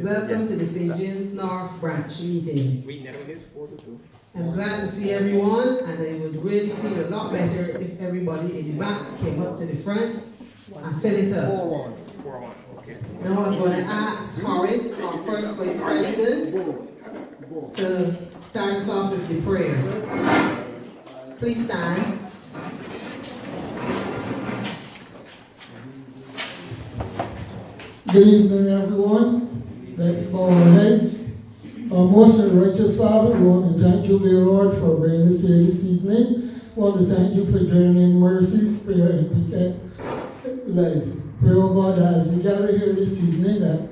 Welcome to the St. James North Branch meeting. I'm glad to see everyone, and I would really feel a lot better if everybody in the back came up to the front and fill it up. Now I'm going to ask Horace, our first vice president, to start us off with the prayer. Please stand. Good evening, everyone. Let's bow our heads. Our most righteous Father, we want to thank you, dear Lord, for bringing us here this evening. We want to thank you for journeying mercy, spare, and protect life. Pray, oh God, as we gather here this evening, that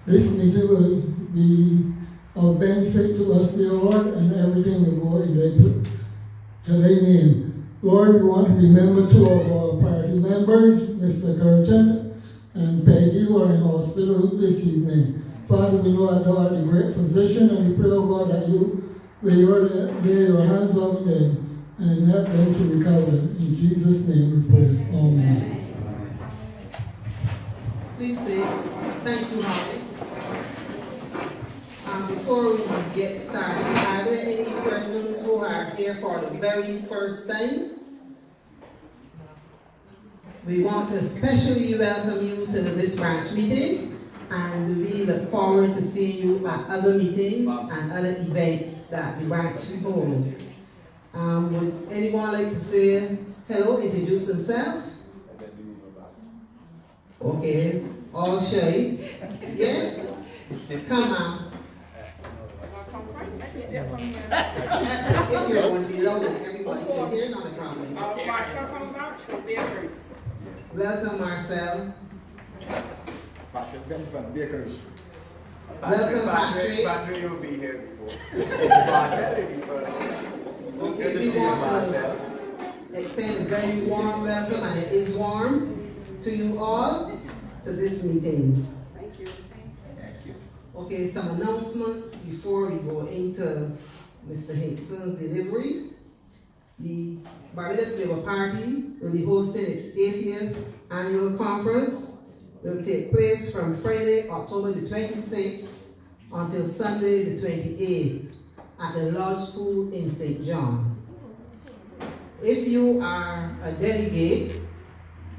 this meeting will be of benefit to us, dear Lord, and everything will go in thy name. Lord, we want to remember two of our party members, Mr. Curtin and Peggy, who are in hospital this evening. Father, we know that thou art a great physician, and we pray, oh God, that you lay your hands on them and let them to recover. In Jesus' name we pray. Amen. Please say, thank you, Horace. Before we get started, are there any persons who are here for the very first time? We want to especially welcome you to this branch meeting, and we look forward to seeing you at other meetings and other events that the branch holds. Would anyone like to say hello, introduce themselves? Okay, all shy. Yes? Come on. If you want to be loud and everybody can hear, not a problem. Marcel comes out from Bakers. Welcome, Marcel. Patrick Ben from Bakers. Welcome, Patrick. Patrick, you'll be here before. Okay, we want to extend a very warm welcome, and it is warm, to you all to this meeting. Thank you. Thank you. Okay, some announcements before we go into Mr. Hinkson's delivery. The Barbados Labour Party will be hosting its 80th annual conference. It will take place from Friday, October the 26th until Sunday the 28th at the Lodge School in St. John. If you are a delegate,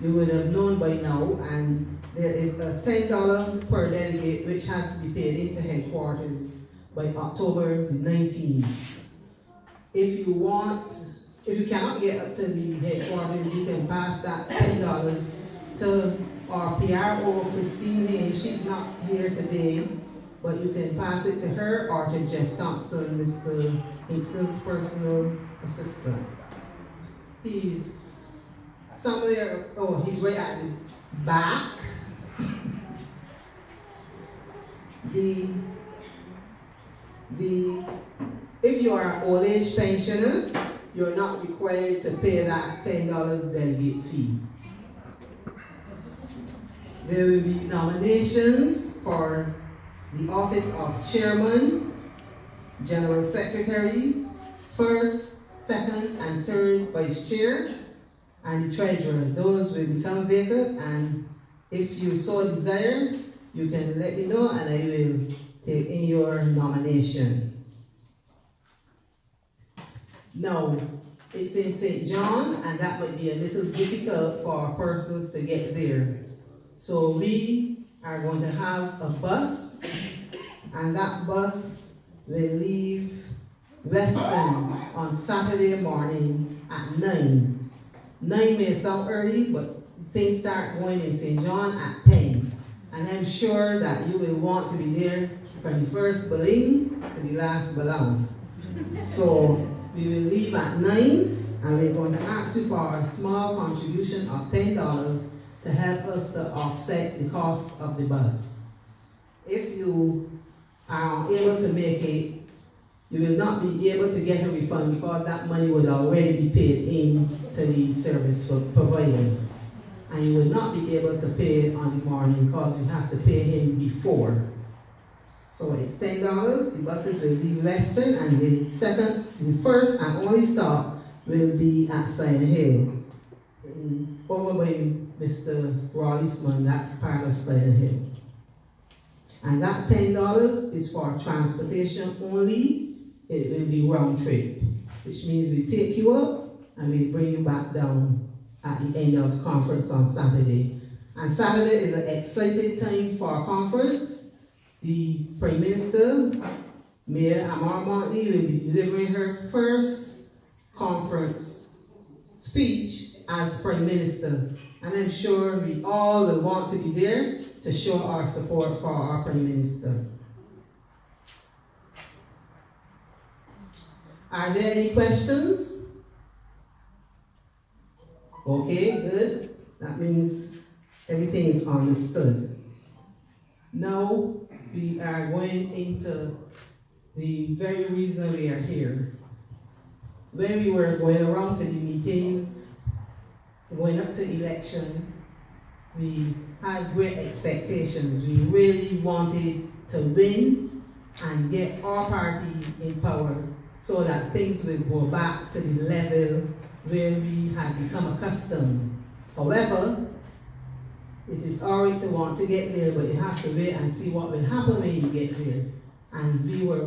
you would have known by now, and there is a $10 per delegate which has to be paid into headquarters by October the 19th. If you cannot get up to the headquarters, you can pass that $10 to our PRO, Christine Hayes. She's not here today, but you can pass it to her or to Jeff Thompson, Mr. Hinkson's personal assistant. He's somewhere, he's right at the back. If you are an old age pensioner, you're not required to pay that $10 delegate fee. There will be nominations for the office of chairman, general secretary, first, second, and third vice chair, and the treasurer. Those will become vacant, and if you so desire, you can let me know and I will take in your nomination. Now, it's in St. John, and that might be a little difficult for persons to get there. So we are going to have a bus, and that bus will leave Western on Saturday morning at 9. 9 may sound early, but things start going in St. John at 10. And I'm sure that you will want to be there from the first balloon to the last balloon. So we will leave at 9, and we're going to ask you for a small contribution of $10 to help us to offset the cost of the bus. If you are unable to make it, you will not be able to get a refund because that money would already be paid in to the service provider. And you will not be able to pay on the morning because you have to pay him before. So it's $10. The buses will leave Western, and the first and only stop will be at Side Hill. Over by Mr. Rawlisman, that's part of Side Hill. And that $10 is for transportation only. It will be round trip, which means we take you up and we bring you back down at the end of conference on Saturday. And Saturday is an exciting time for our conference. The Prime Minister, Mayor Amar Motley, will be delivering her first conference speech as Prime Minister. And I'm sure we all will want to be there to show our support for our Prime Minister. Are there any questions? Okay, good. That means everything is understood. Now we are going into the very reason we are here. When we were going around to the meetings, going up to election, we had great expectations. We really wanted to win and get our party in power so that things would go back to the level where we had become accustomed. However, it is alright to want to get there, but you have to wait and see what will happen when you get there. And we were to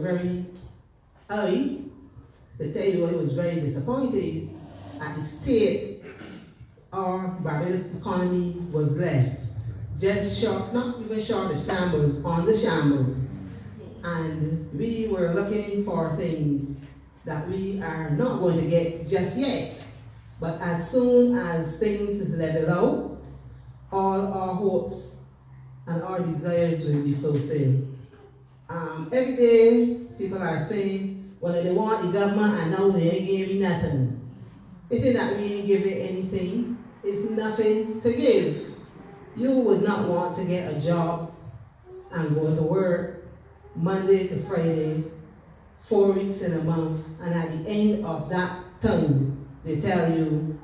tell you, I was very disappointed at the state our Barbados economy was left. Just short, not even short of shambles, on the shambles. And we were looking for things that we are not going to get just yet. But as soon as things level out, all our hopes and our desires will be fulfilled. Every day, people are saying, well, they want the government and now they ain't giving nothing. It's not that we ain't giving anything. It's nothing to give. You would not want to get a job and go to work Monday to Friday, 4 weeks in a month, and at the end of that time, they tell you,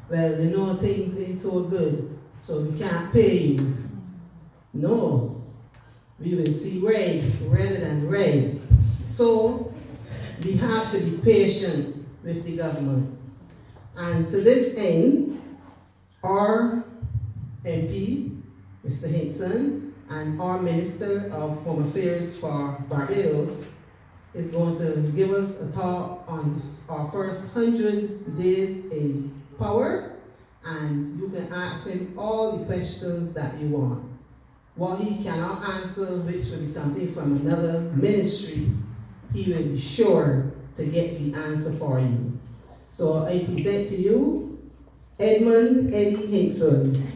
well, you know, things ain't so good, so we can't pay you. No, we will see red, redder than red. So we have to be patient with the government. And to this end, our MP, Mr. Hinkson, and our Minister of Home Affairs for Barbados is going to give us a talk on our first 100 days in power, and you can ask him all the questions that you want. What he cannot answer, which will be something from another ministry, he will be sure to get the answer for you. So I present to you Edmund Eddie Hinkson.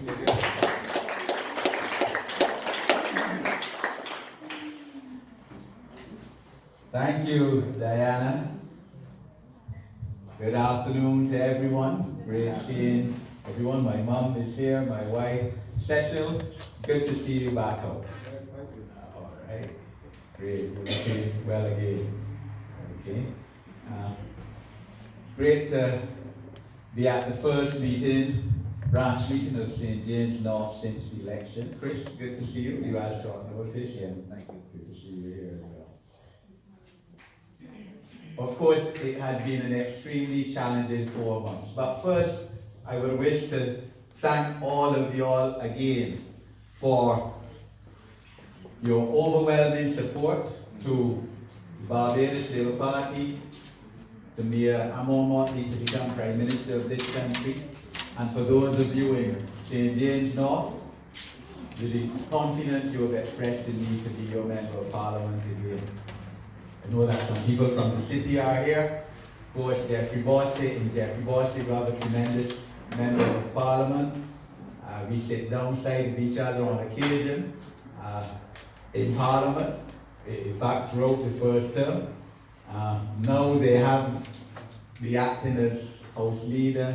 Thank you, Diana. Good afternoon to everyone. Great seeing everyone. My mom is here, my wife, Cecil. Good to see you back out. All right. Great. We'll see you well again. Okay. Great to be at the first branch meeting of St. James North since the election. Chris, good to see you. You had short notice. Yes, thank you. Good to see you here as well. Of course, it has been an extremely challenging 4 months. But first, I would wish to thank all of you all again for your overwhelming support to the Barbados Labour Party, to Mayor Amar Motley to become Prime Minister of this country, and for those of you in St. James North, with the confidence you have expressed in me to be your Member of Parliament again. I know that some people from the city are here. Of course, Jeffrey Bosley, we have a tremendous Member of Parliament. We sit downside of each other on occasion in Parliament. In fact, throughout the first term. Now they have the acting as House Leader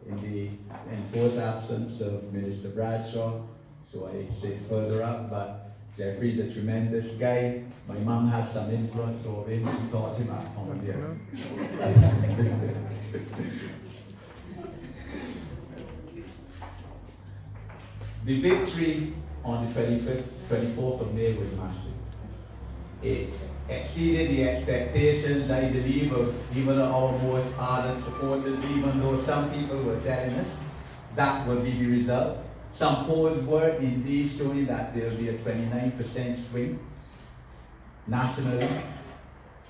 in the enforced absence of Minister Bradshaw, so I sit further up, but Jeffrey's a tremendous guy. My mum had some influence over him, she taught him at home there. The victory on the 24th of May was massive. It exceeded the expectations, I believe, of even our most ardent supporters, even though some people were telling us that would be the result. Some polls were indeed showing that there will be a 29% swing nationally,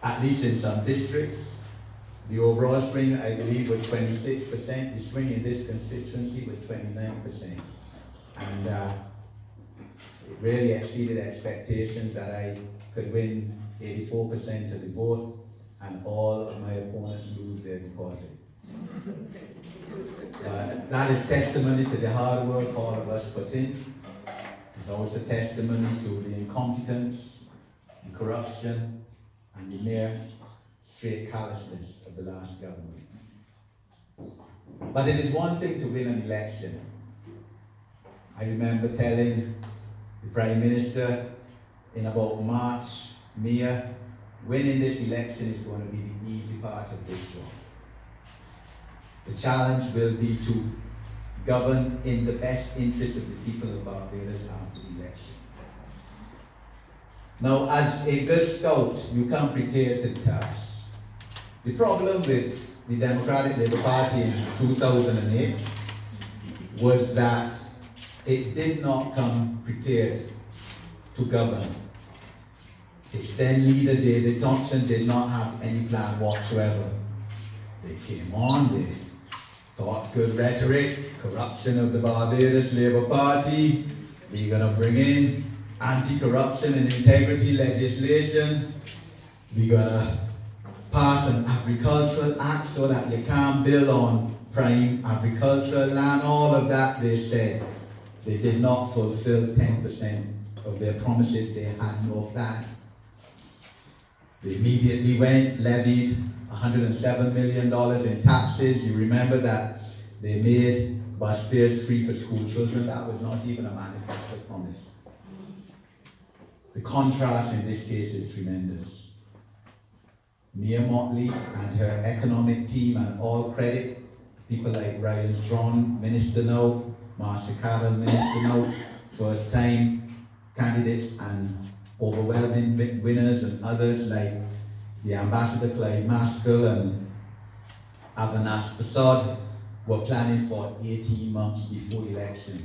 at least in some districts. The overall swing, I believe, was 26%. The swing in this constituency was 29%. And it really exceeded expectations that I could win 84% of the vote and all of my opponents lose their deposit. That is testimony to the hard work all of us put in. It's also testimony to the incompetence, the corruption, and the mere straight callousness of the last government. But it is one thing to win an election. I remember telling the Prime Minister in about March, May, winning this election is going to be the easy part of this job. The challenge will be to govern in the best interest of the people of Barbados after the election. Now, as a Girl Scout, you come prepared to the task. The problem with the Democratic Labour Party in 2008 was that it did not come prepared to govern. Its then leader, David Thompson, did not have any plan whatsoever. They came on, they thought good rhetoric, corruption of the Barbados Labour Party, we're going to bring in anti-corruption and integrity legislation, we're going to pass an agricultural act so that you can't build on prime agricultural land, all of that they said. They did not fulfill 10% of their promises, they had no plan. They immediately went, levied $107 million in taxes. You remember that they made bus fares free for school children. That was not even a manifesto promise. The contrast in this case is tremendous. Mia Motley and her economic team, and all credit, people like Ryan Strong, Minister now, Marsha Carroll, Minister now, first time candidates and overwhelming winners, and others like the Ambassador Clyde Maskell and Avinash Prasad were planning for 18 months before election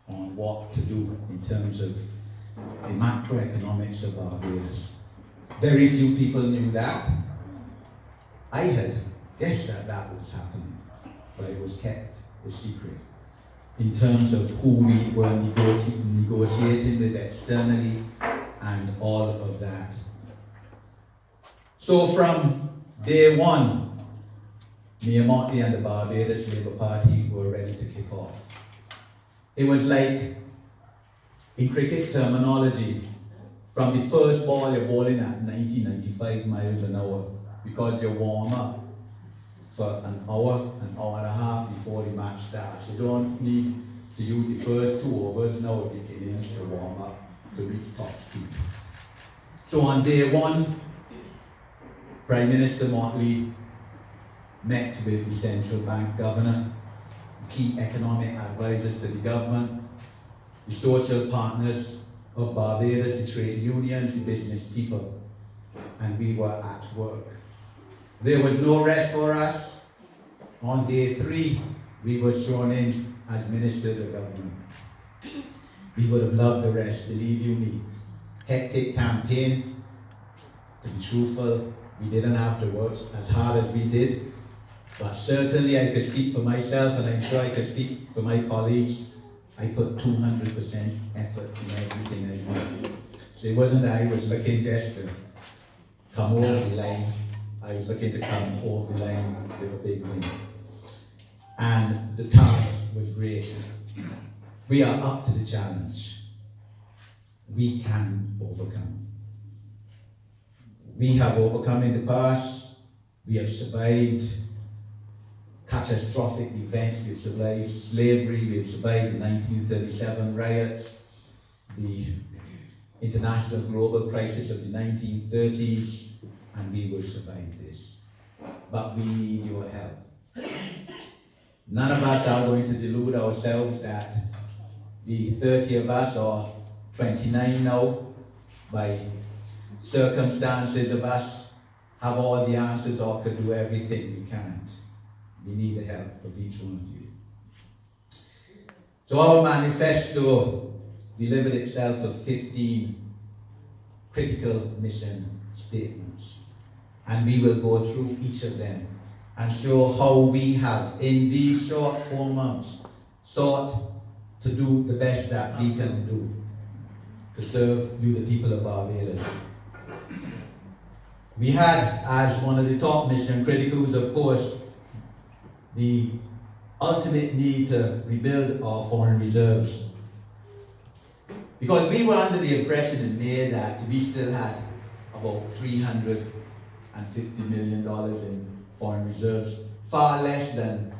on what to do in terms of the macroeconomics of Barbados. Very few people knew that. I had guessed that that was happening, but it was kept a secret in terms of who we were negotiating with externally and all of that. So from day one, Mia Motley and the Barbados Labour Party were ready to kick off. It was like, in cricket terminology, from the first ball you're bowling at 95 miles an hour because you warm up for an hour and a half before the match starts. You don't need to use the first 2 overs now of the innings to warm up to reach top speed. So on day one, Prime Minister Motley met with the central bank governor, key economic advisors to the government, the social partners of Barbados, the trade unions, the business people, and we were at work. There was no rest for us. On day 3, we were sworn in as ministers of government. We would have loved the rest, believe you me. Hectic campaign. To be truthful, we didn't have to work as hard as we did, but certainly I could speak for myself, and I'm sure I could speak for my colleagues. I put 200% effort in everything I did. So it wasn't that I was looking just to come over the line. I was looking to come over the line with a big win. And the task was great. We are up to the challenge. We can overcome. We have overcome in the past. We have survived catastrophic events. We've survived slavery. We've survived the 1937 riots, the international global crisis of the 1930s, and we will survive this. But we need your help. None of us are going to delude ourselves that the 30 of us, or 29 now, by circumstances of us, have all the answers or could do everything. We can't. We need the help of each one of you. So our manifesto delivered itself of 15 critical mission statements. And we will go through each of them and show how we have, in these short 4 months, sought to do the best that we can do to serve you, the people of Barbados. We had, as one of the top mission criticals, of course, the ultimate need to rebuild our foreign reserves. Because we were under the impression in May that we still had about $350 million in foreign reserves, far less than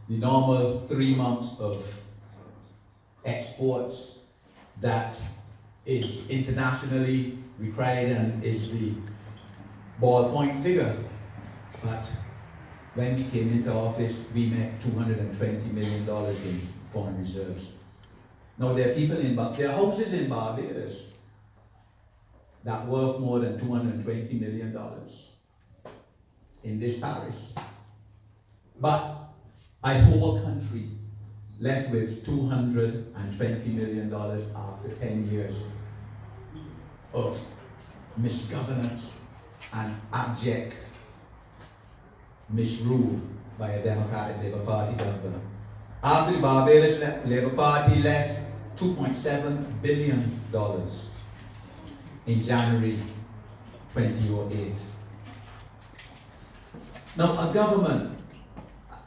the normal 3 months of exports that is internationally required and is the ballpoint figure. But when we came into office, we met $220 million in foreign reserves. Now there are people there are houses in Barbados that worth more than $220 million in this parish. But a whole country left with $220 million after 10 years of misgovernance and abject misrule by a Democratic Labour Party government. After the Barbados Labour Party left $2.7 billion in January 2008. Now, a government,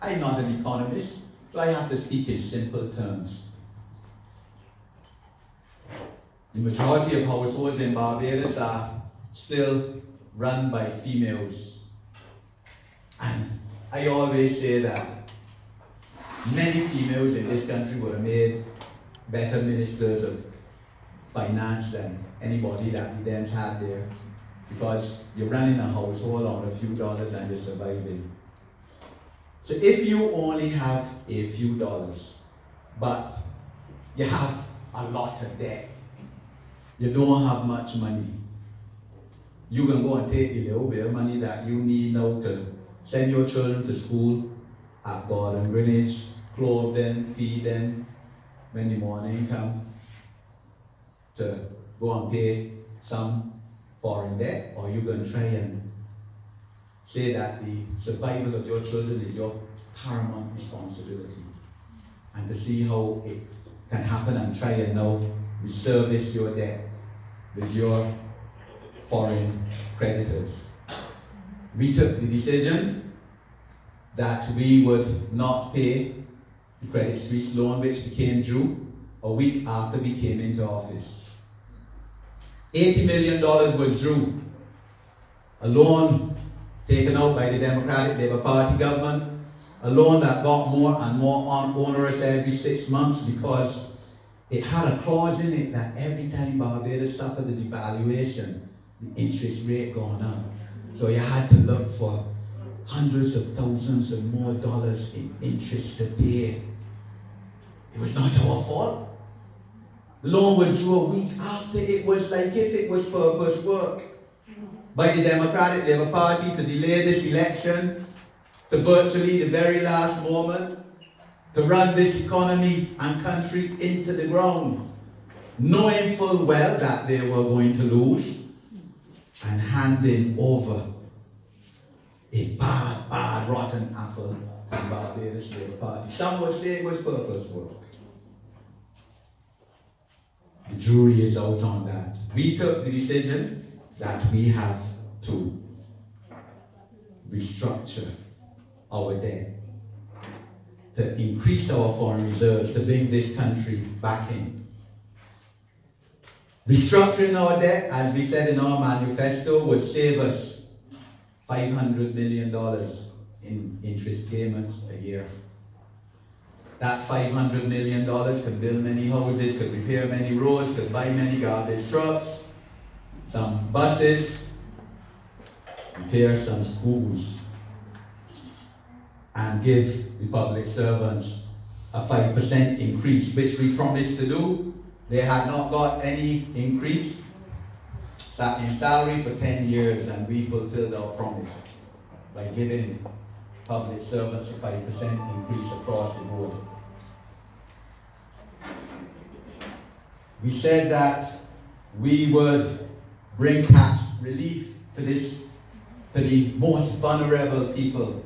I'm not an economist, so I have to speak in simple terms. The majority of households in Barbados are still run by females. And I always say that many females in this country would have made better ministers of finance than anybody that the Dems had there, because you're running a household on a few dollars and you're surviving. So if you only have a few dollars, but you have a lot of debt, you don't have much money, you can go and take the little bit of money that you need now to send your children to school at Gordon Greenwich, clothe them, feed them when the morning comes, to go and pay some foreign debt, or you can try and say that the survival of your children is your paramount responsibility, and to see how it can happen and try and now reservice your debt with your foreign creditors. We took the decision that we would not pay the Credit Suisse loan, which became due a week after we came into office. $80 million was due, a loan taken out by the Democratic Labour Party government, a loan that got more and more onerous every 6 months because it had a clause in it that every time Barbados suffered a devaluation, the interest rate gone up. So you had to look for hundreds of thousands of more dollars in interest to pay. It was not our fault. The loan was due a week after. It was like if it was purpose work by the Democratic Labour Party to delay this election to virtually the very last moment, to run this economy and country into the ground, knowing full well that they were going to lose, and handing over a bad, rotten apple to the Barbados Labour Party. Some would say it was purpose work. The jury is out on that. We took the decision that we have to restructure our debt, to increase our foreign reserves, to bring this country back in. Restructuring our debt, as we said in our manifesto, would save us $500 million in interest payments a year. That $500 million could build many houses, could repair many roads, could buy many garbage trucks, some buses, repair some schools, and give the public servants a 5% increase, which we promised to do. They had not got any increase in salary for 10 years, and we fulfilled our promise by giving public servants a 5% increase across the board. We said that we would bring tax relief to the most vulnerable people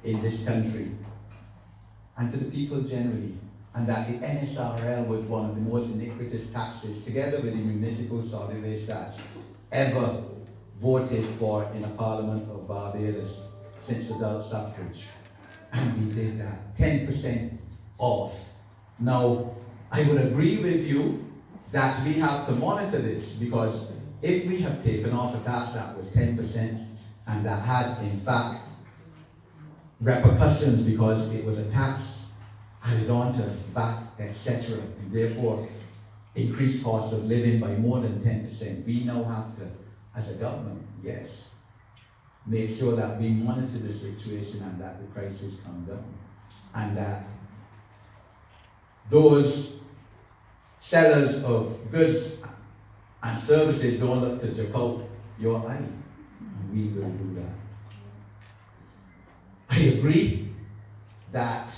in this country and to the people generally, and that the NSRL was one of the most iniquitous taxes, together with the municipal solid waste tax, ever voted for in a Parliament of Barbados since adult suffrage. And we did that, 10% off. Now, I would agree with you that we have to monitor this, because if we have taken off a tax that was 10% and that had, in fact, repercussions because it was a tax added on to VAT, etc., and therefore increased cost of living by more than 10%, we now have to, as a government, yes, make sure that we monitor the situation and that the prices come down, and that those sellers of goods and services don't look to jump out your eye, and we will do that. I agree that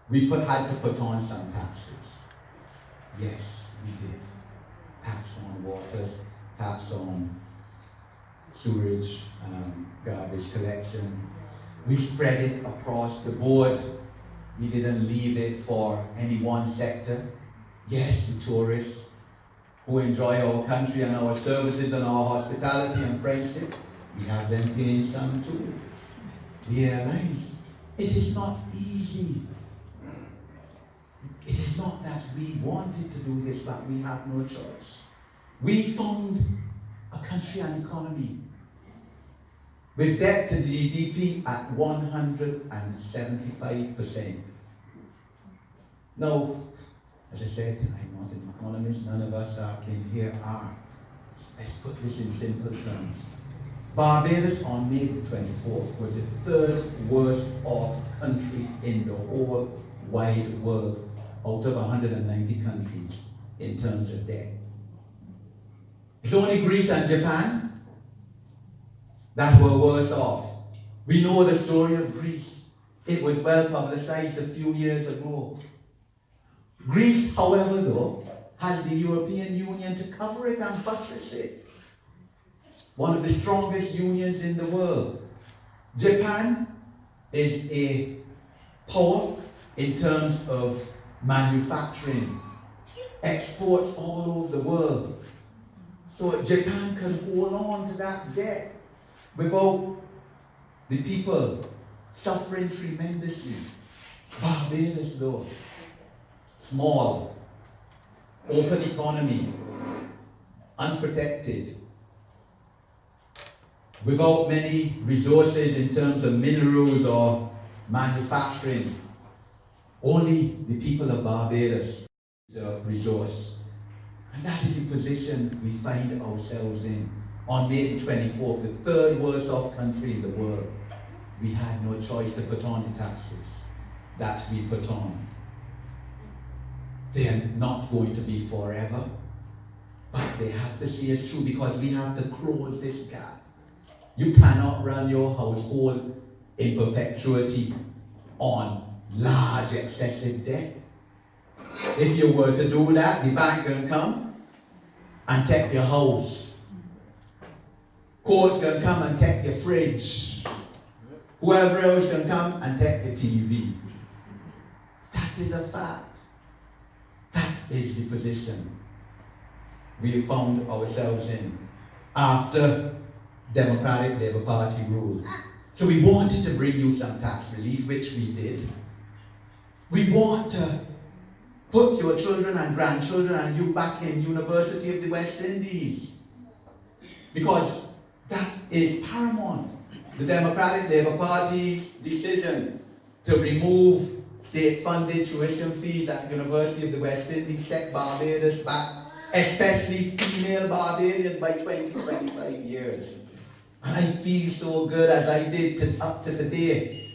we had to put on some taxes. Yes, we did. Tax on water, tax on sewage, garbage collection. We spread it across the board. We didn't leave it for any one sector. Yes, the tourists who enjoy our country and our services and our hospitality and friendship, we have them paying some too. The airlines, it is not easy. It is not that we wanted to do this, but we have no choice. We found a country and economy with debt to GDP at 175%. Now, as I said, I'm not an economist, none of us in here are. Let's put this in simple terms. Barbados on May the 24th was the third worst off country in the whole wide world out of 190 countries in terms of debt. It's only Greece and Japan that were worse off. We know the story of Greece. It was well publicized a few years ago. Greece, however, though, has the European Union to cover it and buttress it. One of the strongest unions in the world. Japan is a power in terms of manufacturing, exports all over the world. So Japan can hold on to that debt without the people suffering tremendously. Barbados, though, small, open economy, unprotected, without many resources in terms of minerals or manufacturing. Only the people of Barbados the resource. And that is the position we find ourselves in. On May the 24th, the third worst off country in the world, we had no choice to put on the taxes that we put on. They're not going to be forever, but they have to see us through, because we have to close this gap. You cannot run your household in perpetuity on large excessive debt. If you were to do that, the bank can come and take your house. Courts can come and take your fridge. Whoever else can come and take the TV. That is a fact. That is the position we found ourselves in after Democratic Labour Party rule. So we wanted to bring you some tax relief, which we did. We want to put your children and grandchildren and you back in University of the West Indies, because that is paramount. The Democratic Labour Party's decision to remove state-funded tuition fees at the University of the West Indies set Barbados back, especially female Barbadians, by 20-25 years. And I feel so good, as I did up to today,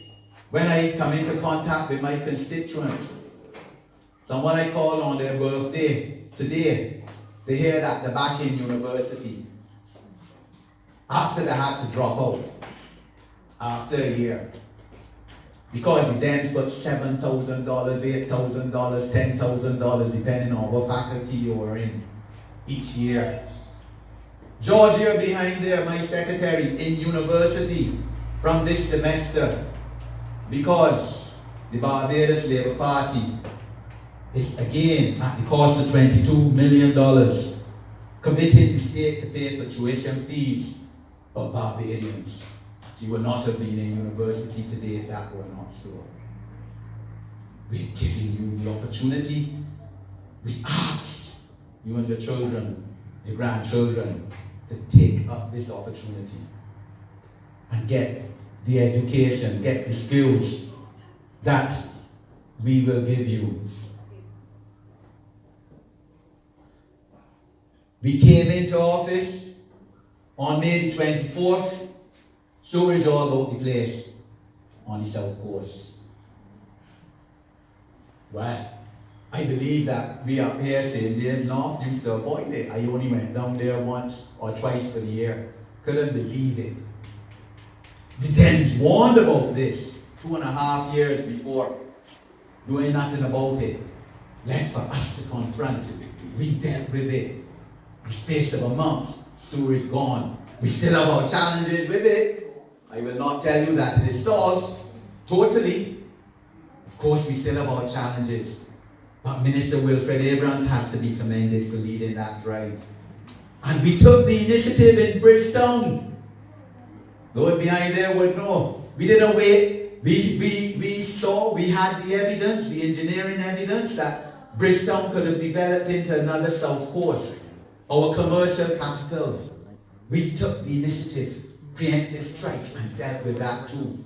when I come into contact with my constituents. Someone I call on their birthday today to hear that they're back in university after they had to drop out after a year because the Dems put $7,000, $8,000, $10,000, depending on what faculty you're in each year. Georgia behind there, my secretary, in university from this semester, because the Barbados Labour Party is again at the cost of $22 million, committing the state to pay for tuition fees of Barbadians. You would not have been in university today if that were not so. We're giving you the opportunity. We ask you and your children, your grandchildren, to take up this opportunity and get the education, get the skills that we will give you. We came into office on May the 24th. Stories all about the place on the South Coast. Right. I believe that we up here, St. James North, used to avoid it. I only went down there once or twice for the year. Couldn't believe it. The Dems warned about this 2.5 years before, doing nothing about it. Left for us to confront it. We dealt with it. In the space of a month, story's gone. We still have our challenges with it. I will not tell you that it is solved totally. Of course, we still have our challenges. But Minister Wilfred Abrams has to be commended for leading that drive. And we took the initiative in Bridgetown. Those behind there would know. We didn't wait. We saw, we had the evidence, the engineering evidence that Bridgetown could have developed into another South Coast, our commercial capital. We took the initiative. Preemptive strike and dealt with that too.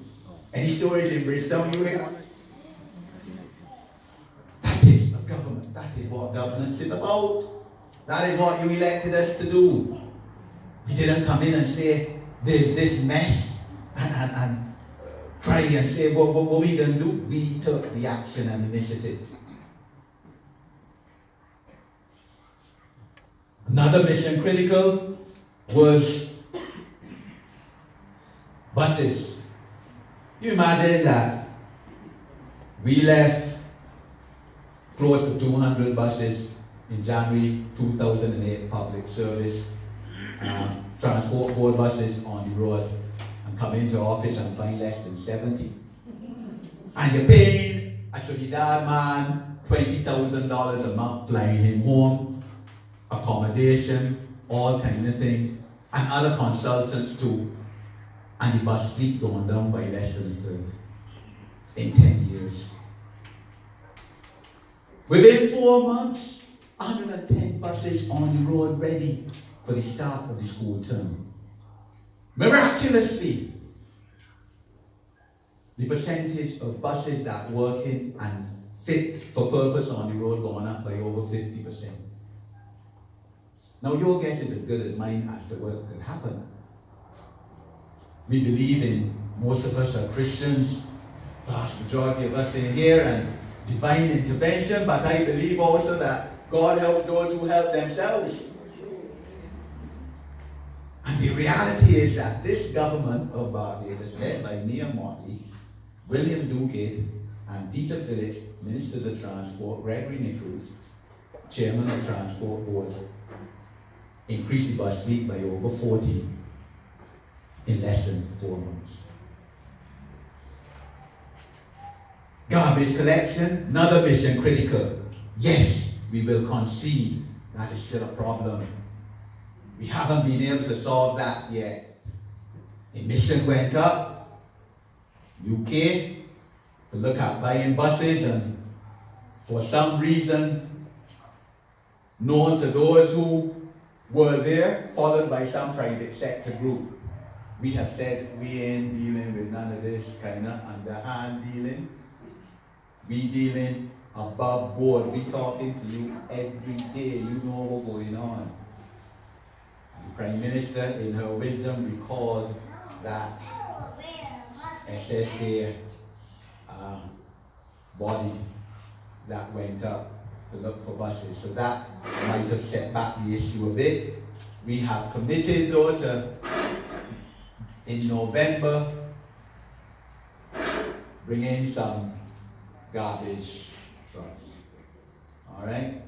Any storage in Bridgetown you hear? That is a government. That is what governance is about. That is what you elected us to do. We didn't come in and say there's this mess and cry and say what we going to do. We took the action and initiative. Another mission critical was buses. You imagine that we left close to 200 buses in January 2008 public service, transport board buses on the road, and come into office and find less than 70. And you're paying a Trinidad man $20,000 a month, flying him home, accommodation, all kind of thing, and other consultants too. And the bus fleet going down by less than a third in 10 years. Within 4 months, 110 buses on the road ready for the start of the school term. Miraculously, the percentage of buses that working and fit for purpose on the road going up by over 50%. Now your guess is as good as mine as to what could happen. We believe in, most of us are Christians, vast majority of us in here, and divine intervention, but I believe also that God helps those who help themselves. And the reality is that this government of Barbados, led by Mia Motley, William Duguid, and Peter Phillips, Ministers of Transport, Gregory Nichols, Chairman of Transport Board, increased the bus fleet by over 40 in less than 4 months. Garbage collection, another mission critical. Yes, we will concede that is still a problem. We haven't been able to solve that yet. Emission went up. UK to look at buying buses, and for some reason known to those who were there, followed by some private sector group, we have said we ain't dealing with none of this kind of underhand dealing. We dealing above board. We talking to you every day. You know what's going on. The Prime Minister, in her wisdom, recalled that SSA body that went up to look for buses. So that might have set back the issue a bit. We have committed though to, in November, bring in some garbage trucks. All right?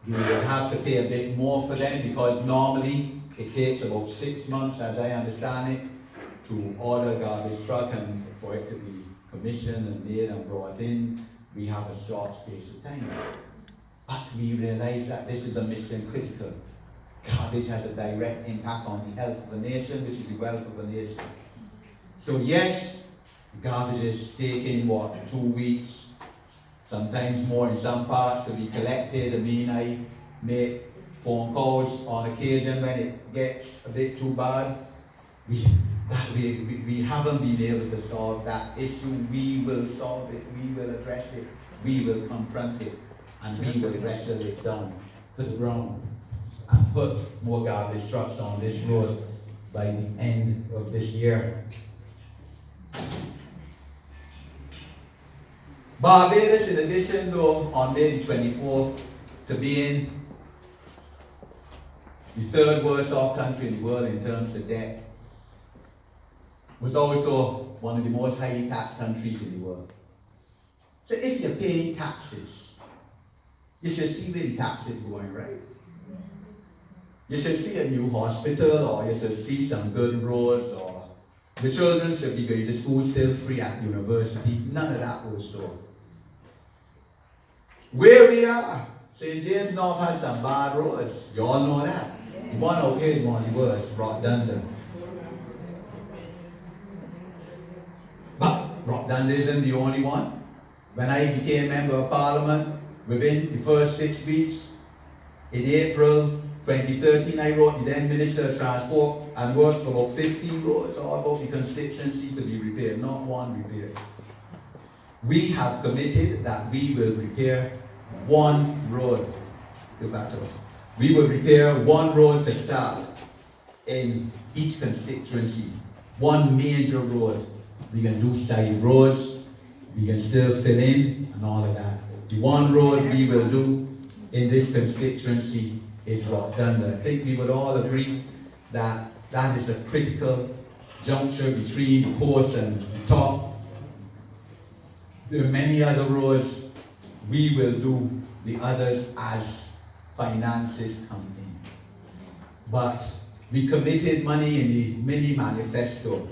We will have to pay a bit more for them because normally it takes about 6 months, as I understand it, to order a garbage truck and for it to be commissioned and made and brought in. We have a short space of time. But we realize that this is a mission critical. Garbage has a direct impact on the health of the nation, which is the wealth of the nation. So yes, garbage is taking 2 weeks, sometimes more in some parts to be collected. I mean, I make phone calls on occasion when it gets a bit too bad. We haven't been able to solve that issue. We will solve it, we will address it, we will confront it, and we will wrestle it down to the ground and put more garbage trucks on this road by the end of this year. Barbados, in addition though, on May 24th, to being the third worst off country in the world in terms of debt, was also one of the most highly taxed countries in the world. So if you're paying taxes, you should see where the taxes are going, right? You should see a new hospital, or you should see some good roads, or the children should be going to school still free at university. None of that was so. Where we are, St. James North has some bad roads. You all know that. The one out here is one of the worst, Rockdunda. But Rockdunda isn't the only one. When I became Member of Parliament, within the first 6 weeks, in April 2013, I wrote the then Minister of Transport and worked for about 15 roads, all about the constituency to be repaired, not one repaired. We have committed that we will repair one road. Go back to it. We will repair one road to start in each constituency, one major road. We can do side roads, we can still fill in and all of that. The one road we will do in this constituency is Rockdunda. I think we would all agree that that is a critical juncture between the coast and the top. There are many other roads. We will do the others as finances come in. But we committed money in the mini manifesto,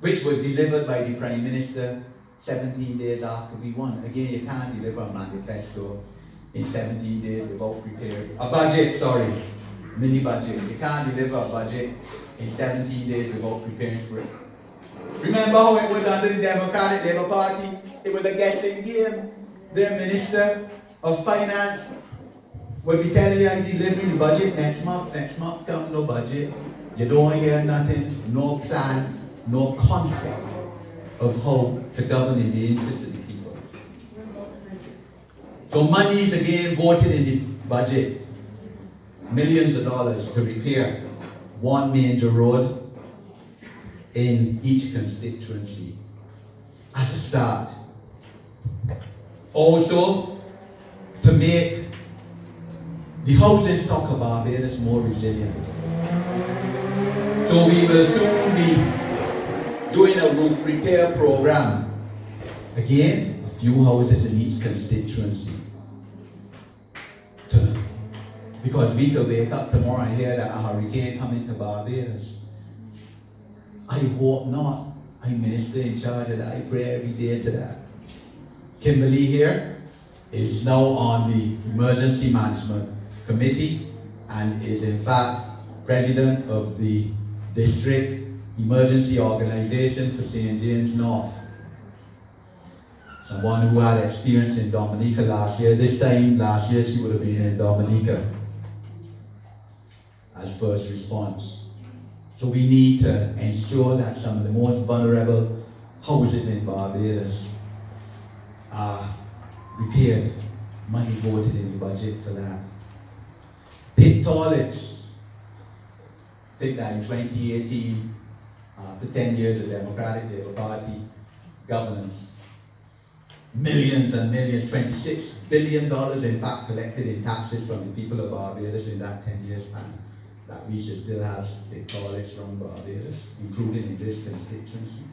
which was delivered by the Prime Minister 17 days after we won. Again, you can't deliver a manifesto in 17 days without preparing a budget, mini budget. You can't deliver a budget in 17 days without preparing for it. Remember how it was under the Democratic Labour Party? It was a guessing game. Their Minister of Finance would be telling you, I'm delivering the budget next month come no budget. You don't hear nothing, no plan, no concept of how to govern in the interest of the people. So money is again voted in the budget, millions of dollars to repair one major road in each constituency as a start. Also, to make the housing stock of Barbados more resilient. So we will soon be doing a roof repair program. Again, a few houses in each constituency. Because we could wake up tomorrow and hear that a hurricane coming to Barbados. I hope not. I'm minister in charge of that. I pray every day to that. Kimberly here is now on the Emergency Management Committee and is in fact president of the District Emergency Organization for St. James North. Someone who had experience in Dominica last year. This time last year she would have been in Dominica as first response. So we need to ensure that some of the most vulnerable houses in Barbados are repaired. Money voted in the budget for that. Pit toilets. I think that in 2018, after 10 years of Democratic Labour Party governance, millions and millions, $26 billion in fact collected in taxes from the people of Barbados in that 10-year span, that we should still have pit toilets from Barbados, including in this constituency.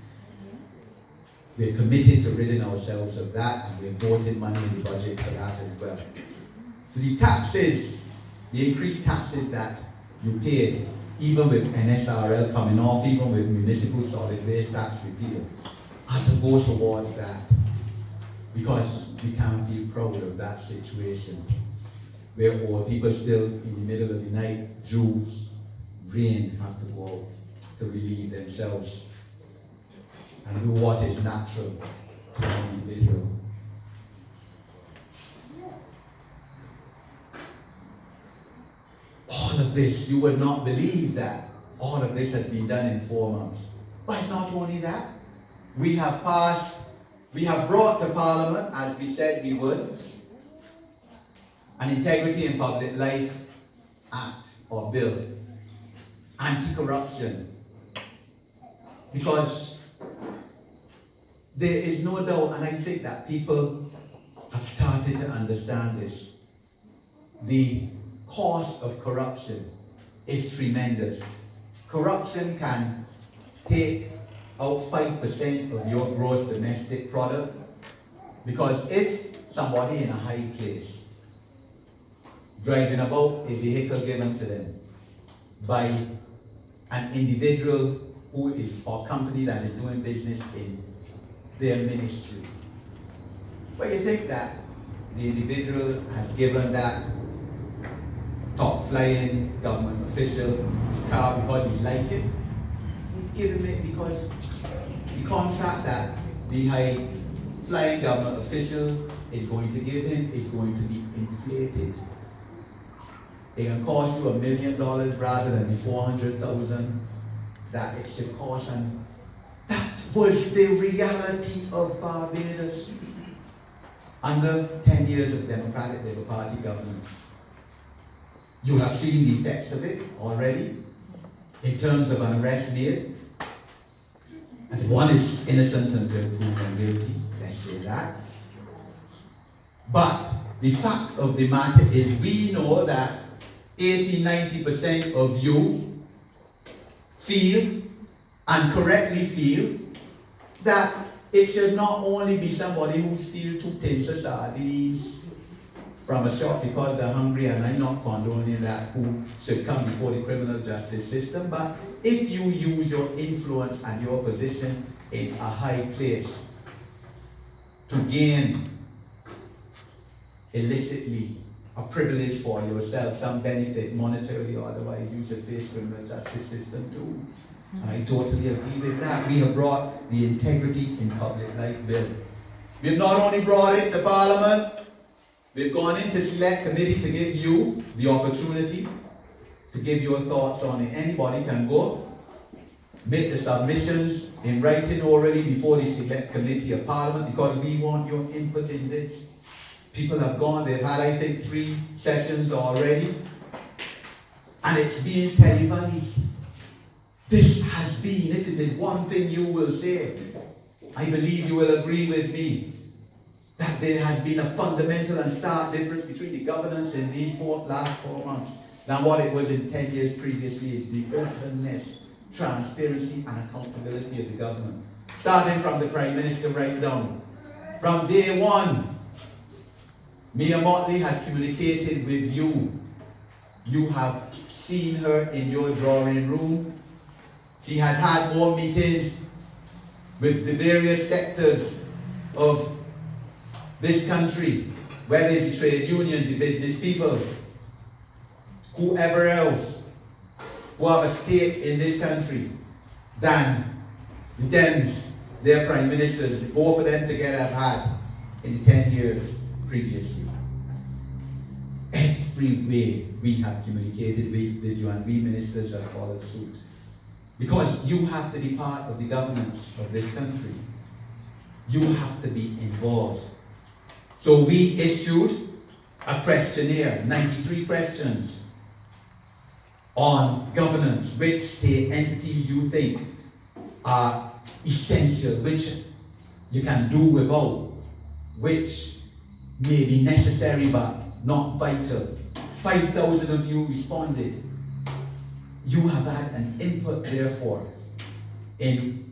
We're committed to ridding ourselves of that, and we're voting money in the budget for that as well. So the taxes, the increased taxes that you paid, even with NSRL coming off, even with municipal solid waste tax repeal, are to go towards that, because we can't feel proud of that situation where our people still in the middle of the night, Jews, rain, have to go to relieve themselves and do what is natural to an individual. All of this, you would not believe that all of this has been done in 4 months. But it's not only that. We have brought to Parliament, as we said we would, an Integrity in Public Life Act or Bill, anti-corruption, because there is no doubt, and I think that people have started to understand this, the cost of corruption is tremendous. Corruption can take out 5% of your gross domestic product, because if somebody in a high place driving about a vehicle given to them by an individual who is, or company that is doing business in their ministry, but you think that the individual has given that top flying government official car because he likes it? You give him it because the contract that the high flying government official is going to give him is going to be inflated. It can cost you $1 million rather than the $400,000 that it should cost, and that was the reality of Barbados under 10 years of Democratic Labour Party government. You have seen the effects of it already in terms of an arrest made, and one is innocent until proven guilty, let's say that. But the fact of the matter is, we know that 80-90% of you feel, and correctly feel, that it should not only be somebody who steals 2 tins of sardines from a shop because they're hungry, and I'm not condoning that, who should come before the criminal justice system, but if you use your influence and your position in a high place to gain illicitly a privilege for yourself, some benefit, monetarily or otherwise, you should face criminal justice system too. And I totally agree with that. We have brought the Integrity in Public Life Bill. We've not only brought it to Parliament, we've gone into select committee to give you the opportunity to give your thoughts on it. Anybody can go, make the submissions in writing orally before the select committee of Parliament, because we want your input in this. People have gone, they've had, I think, 3 sessions already, and it's being televised. This has been, if it is one thing you will say, I believe you will agree with me, that there has been a fundamental and stark difference between the governance in these last 4 months than what it was in 10 years previously. Is the openness, transparency, and accountability of the government. Starting from the Prime Minister right down. From day one, Mia Motley has communicated with you. You have seen her in your drawing room. She has had more meetings with the various sectors of this country, whether it's the trade unions, the business people, whoever else who have a stake in this country, than the Dems, their prime ministers, both of them together have had in the 10 years previously. Every way we have communicated with you, and we ministers have followed suit. Because you have to be part of the governance of this country. You have to be involved. So we issued a questionnaire, 93 questions, on governance, which state entities you think are essential, which you can do without, which may be necessary but not vital. 5,000 of you responded. You have had an input, therefore, in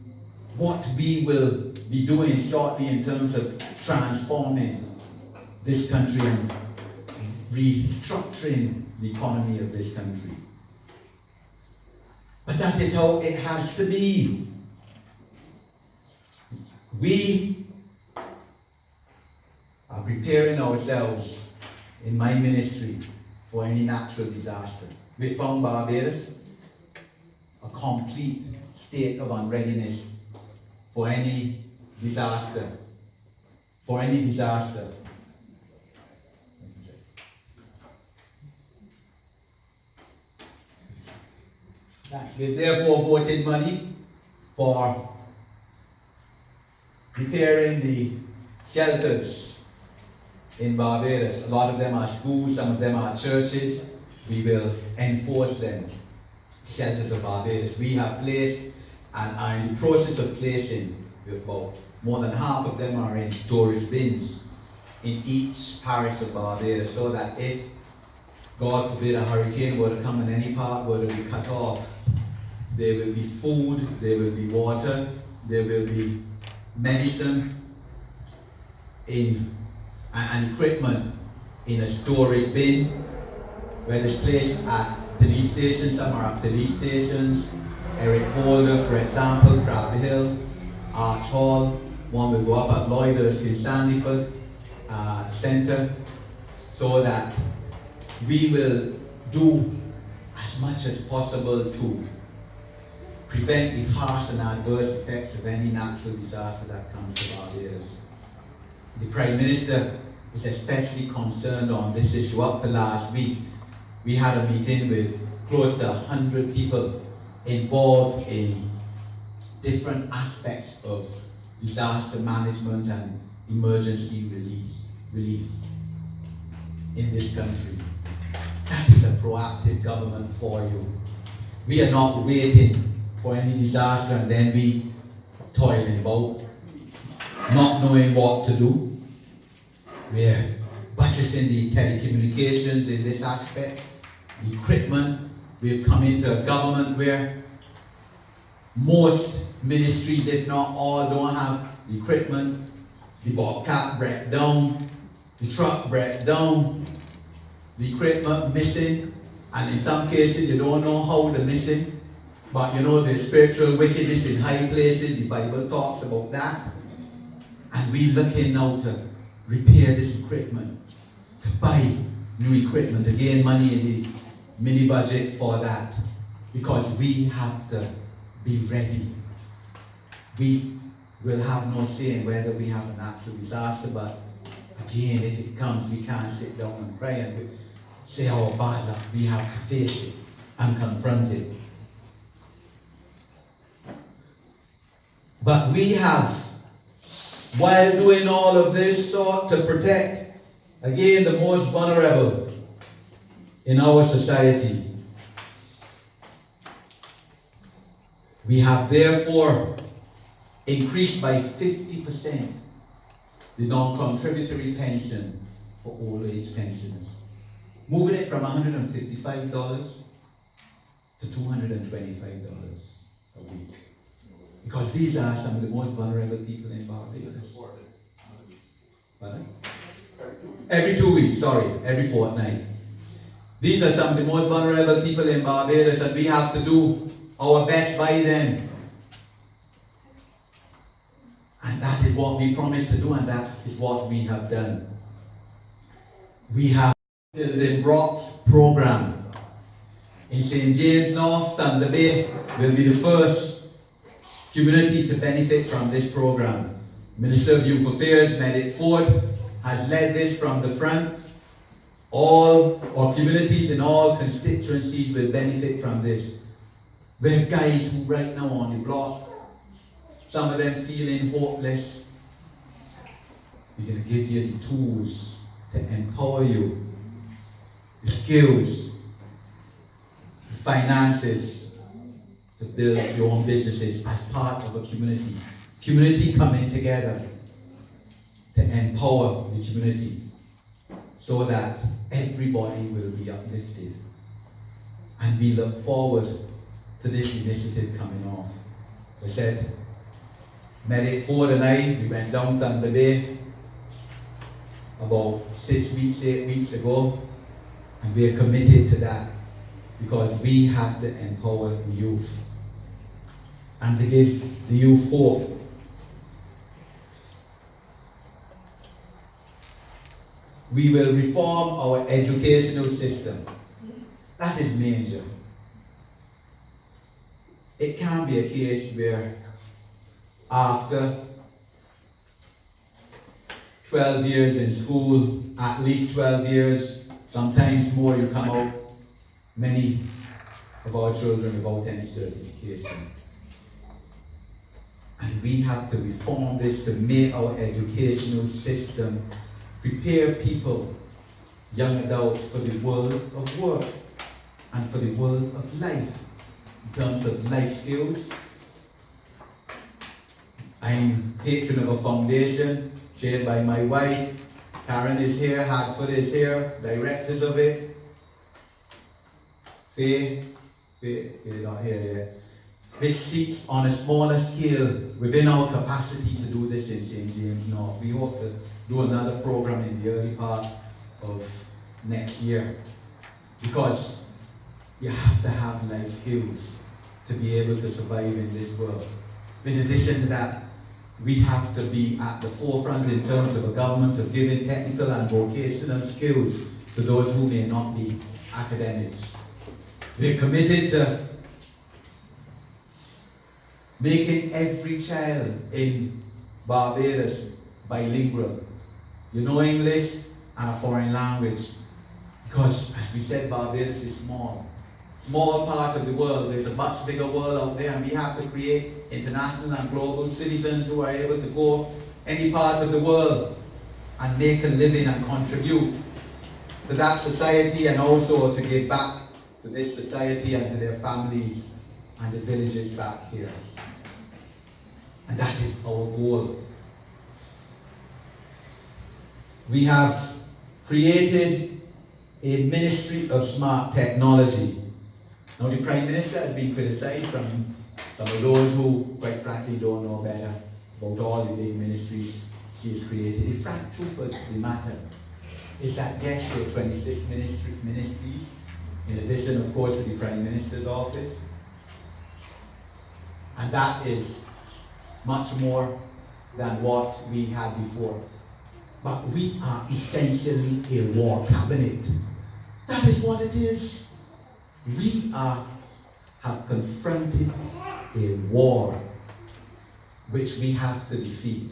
what we will be doing shortly in terms of transforming this country and restructuring the economy of this country. But that is how it has to be. We are preparing ourselves in my ministry for any natural disaster. We found Barbados a complete state of unreadiness for any disaster. For any disaster. We therefore voted money for preparing the shelters in Barbados. A lot of them are schools, some of them are churches. We will enforce them. Shelters of Barbados. We have placed and are in the process of placing, about more than half of them are in storage bins in each parish of Barbados, so that if, God forbid, a hurricane were to come in any part, were to be cut off, there will be food, there will be water, there will be medicine and equipment in a storage bin, where it's placed at police stations. Some are at police stations. Eric Boulder, for example, Crab Hill, Arch Hall. One will go up at Lloyders in Sandyford Centre, so that we will do as much as possible to prevent the harsh and adverse effects of any natural disaster that comes to Barbados. The Prime Minister is especially concerned on this issue. Up to last week, we had a meeting with close to 100 people involved in different aspects of disaster management and emergency relief in this country. That is a proactive government for you. We are not waiting for any disaster and then we toiling about, not knowing what to do. We're budgeting the telecommunications in this aspect, the equipment. We've come into a government where most ministries, if not all, don't have the equipment. The bobcat break down, the truck break down, the equipment missing, and in some cases you don't know how they're missing. But you know, there's spiritual wickedness in high places. The Bible talks about that. And we're looking now to repair this equipment, to buy new equipment, to gain money in the mini budget for that, because we have to be ready. We will have no say in whether we have a natural disaster, but again, if it comes, we can't sit down and cry and say, oh, bad luck. We have to face it and confront it. But we have, while doing all of this, sought to protect, again, the most vulnerable in our society. We have therefore increased by 50% the non-contributory pension for old age pensioners, moving it from $155 to $225 a week. Because these are some of the most vulnerable people in Barbados. Pardon? Every 2 weeks, every fortnight. These are some of the most vulnerable people in Barbados, and we have to do our best by them. And that is what we promised to do, and that is what we have done. We have the Brock's program in St. James North, Thunder Bay will be the first community to benefit from this program. Minister of Youth Affairs, Medic Ford, has led this from the front. All our communities in all constituencies will benefit from this. We have guys who right now on the block, some of them feeling hopeless. We're going to give you the tools to empower you, the skills, the finances, to build your own businesses as part of a community. Community coming together to empower the community so that everybody will be uplifted. And we look forward to this initiative coming off. I said, Medic Ford and I, we went down Thunder Bay about 6 weeks, 8 weeks ago, and we are committed to that because we have to empower the youth and to give the youth hope. We will reform our educational system. That is major. It can't be a case where after 12 years in school, at least 12 years, sometimes more, you come out, many of our children without any certification. And we have to reform this to make our educational system prepare people, young adults, for the world of work and for the world of life, in terms of life skills. I'm patron of a foundation chaired by my wife. Karen is here, Hartford is here, directors of it. Faye not here yet. Which seeks on a smaller scale within our capacity to do this in St. James North. We hope to do another program in the early part of next year. Because you have to have life skills to be able to survive in this world. In addition to that, we have to be at the forefront in terms of a government of giving technical and vocational skills to those who may not be academics. We're committed to making every child in Barbados bilingual. You know English and a foreign language. Because, as we said, Barbados is small. Small part of the world. There's a much bigger world out there, and we have to create international and global citizens who are able to go any part of the world and make a living and contribute to that society, and also to give back to this society and to their families and the villages back here. And that is our goal. We have created a Ministry of Smart Technology. Now, the Prime Minister has been criticized from some of those who, quite frankly, don't know better about all the big ministries she has created. The frank truth of the matter is that, yes, there are 26 ministries, in addition, of course, to the Prime Minister's office. And that is much more than what we had before. But we are essentially a war cabinet. That is what it is. We have confronted a war which we have to defeat.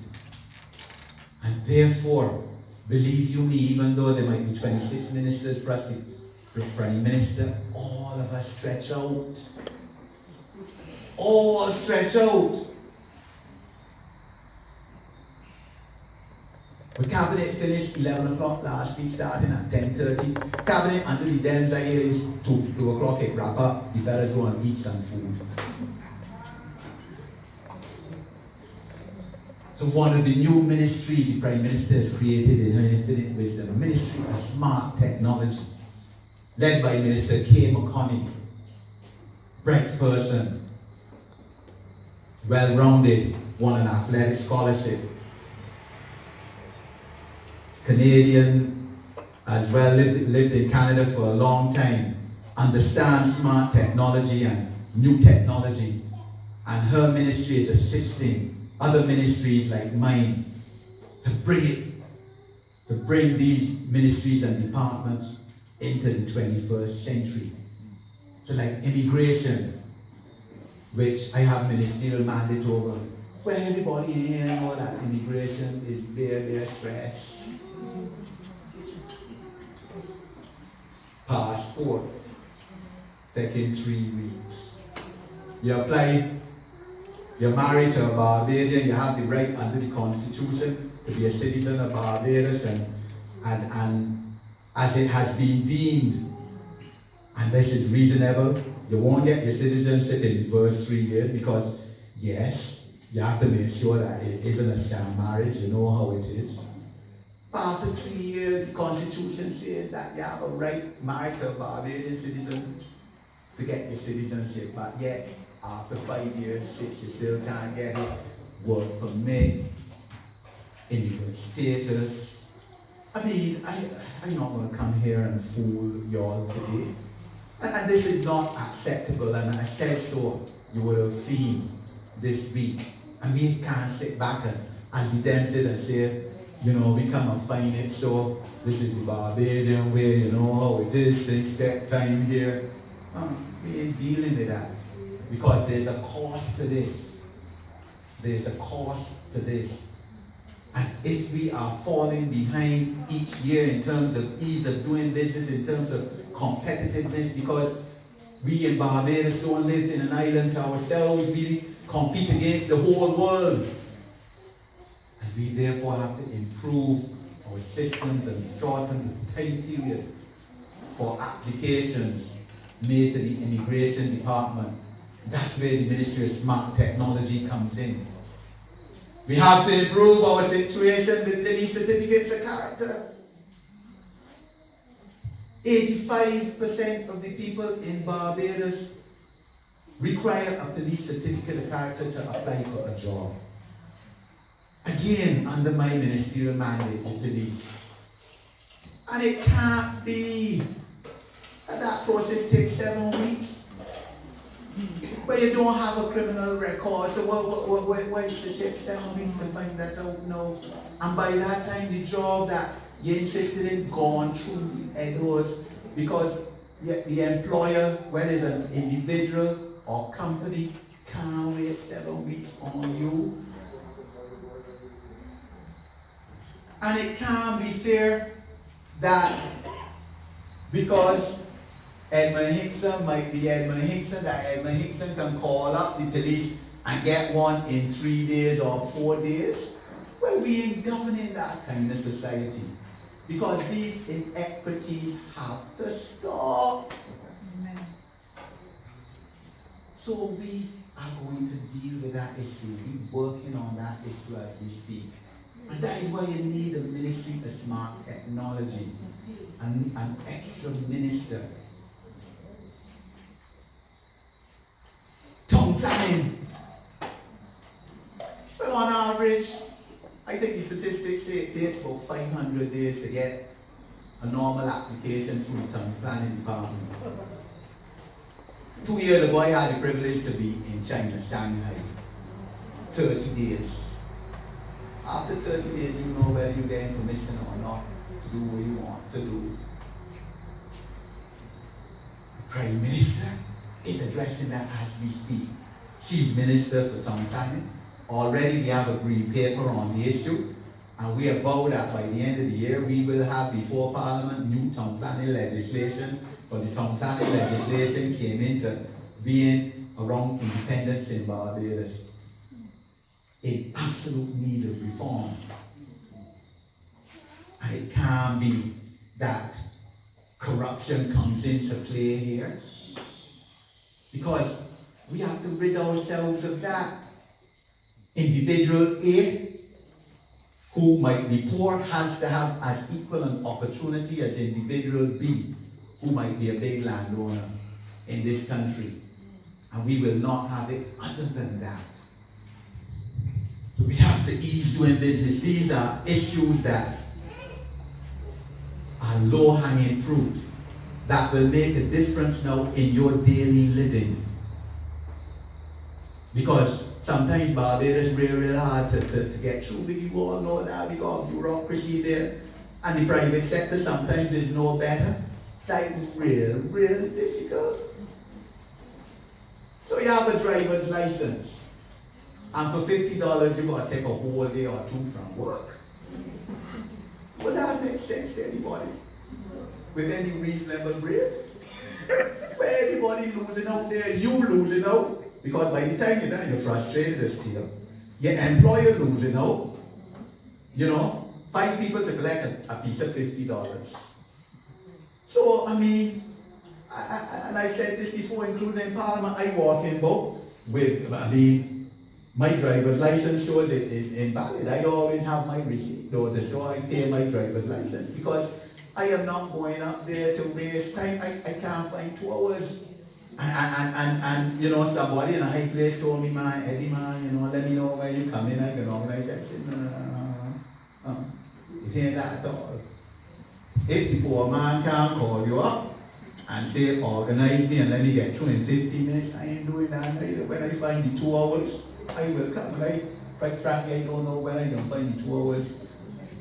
And therefore, believe you me, even though there might be 26 ministers plus the Prime Minister, all of us stretch out. All stretch out. The cabinet finished 11 o'clock last week, starting at 10:30. Cabinet under the Dems I hear is 2 o'clock it wrap up. The fellas go and eat some food. So one of the new ministries the Prime Minister has created in her infinite wisdom, a Ministry of Smart Technology, led by Minister Kay McConney. Bright person, well-rounded, won an athletic scholarship. Canadian, as well, lived in Canada for a long time, understands smart technology and new technology, and her ministry is assisting other ministries like mine to bring these ministries and departments into the 21st century. So like immigration, which I have ministerial mandate over, where everybody in here know that immigration is bare stress. Passport, taking 3 weeks. You apply, you're married to a Barbadian, you have the right under the Constitution to be a citizen of Barbados, and as it has been deemed, and this is reasonable, you won't get your citizenship in the first 3 years because, yes, you have to make sure that it isn't a sham marriage, you know how it is. But after 3 years, the Constitution says that you have a right, married to a Barbadian citizen, to get your citizenship. But yet, after 5 years, 6, you still can't get it. work permit, immigrant status. I mean, I'm not going to come here and fool y'all today. And this is not acceptable, and I said so, you would have seen this week. And we can't sit back and be tempted and say, you know, we come and find it, so this is the Barbadian way, you know, how it is, things take time here. We ain't dealing with that, because there's a cost to this. There's a cost to this. And if we are falling behind each year in terms of ease of doing business, in terms of competitiveness, because we in Barbados don't live in an island to ourselves, we compete against the whole world. And we therefore have to improve our systems and shorten the time period for applications made to the immigration department. That's where the Ministry of Smart Technology comes in. We have to improve our situation with police certificates of character. 85% of the people in Barbados require a police certificate of character to apply for a job. Again, under my ministerial mandate, the police. And it can't be that that process takes 7 weeks. But you don't have a criminal record, so why should it take 7 weeks to find that out now? And by that time, the job that you're interested in gone through the editors, because the employer, whether it's an individual or company, can't wait 7 weeks on you. And it can't be fair that because Edmund Hinkson might be Edmund Hinkson, that Edmund Hinkson can call up the police and get one in 3 days or 4 days. Well, we ain't governing that kind of society, because these inequities have to stop. Amen. So we are going to deal with that issue. We're working on that issue as we speak. And that is why you need a Ministry of Smart Technology, and an extra minister. Town planning. Well, on average, I think the statistics say it takes about 500 days to get a normal application through the town planning department. 2 years ago, I had the privilege to be in China, Shanghai. 30 days. After 30 days, you know whether you're getting permission or not to do what you want to do. The Prime Minister is addressing that as we speak. She's Minister for Town Planning. Already we have a green paper on the issue, and we are vowed that by the end of the year we will have before Parliament new town planning legislation. But the town planning legislation came into being around independence in Barbados. In absolute need of reform. And it can't be that corruption comes into play here, because we have to rid ourselves of that. Individual A, who might be poor, has to have as equal an opportunity as individual B, who might be a big landowner in this country. And we will not have it other than that. So we have to ease doing business. These are issues that are low-hanging fruit that will make a difference now in your daily living. Because sometimes Barbados is real hard to get through, but you all know that we got bureaucracy there, and the private sector sometimes is no better. Like real difficult. So you have a driver's license, and for $50 you got to take a whole day or two from work. Would that make sense to anybody? With any reasonable rate? Well, everybody losing out there, you losing out. Because by the time you're done, you're frustrated as still. Your employer losing out. You know, 5 people to collect a piece of $50. So, I mean, and I've said this before, including in Parliament, I walk in boat with, my driver's license shows it is invalid. I always have my receipt though to show I pay my driver's license, because I am not going up there to waste time. I can't find 2 hours And you know, somebody in a high place told me, man, Eddie, man, you know, let me know where you come in, I can organize. I said, no. It ain't that at all. If the poor man can't call you up and say, organize me and let me get through in 15 minutes, I ain't doing that either. When I find the 2 hours, I will come. And quite frankly, I don't know when I don't find the 2 hours.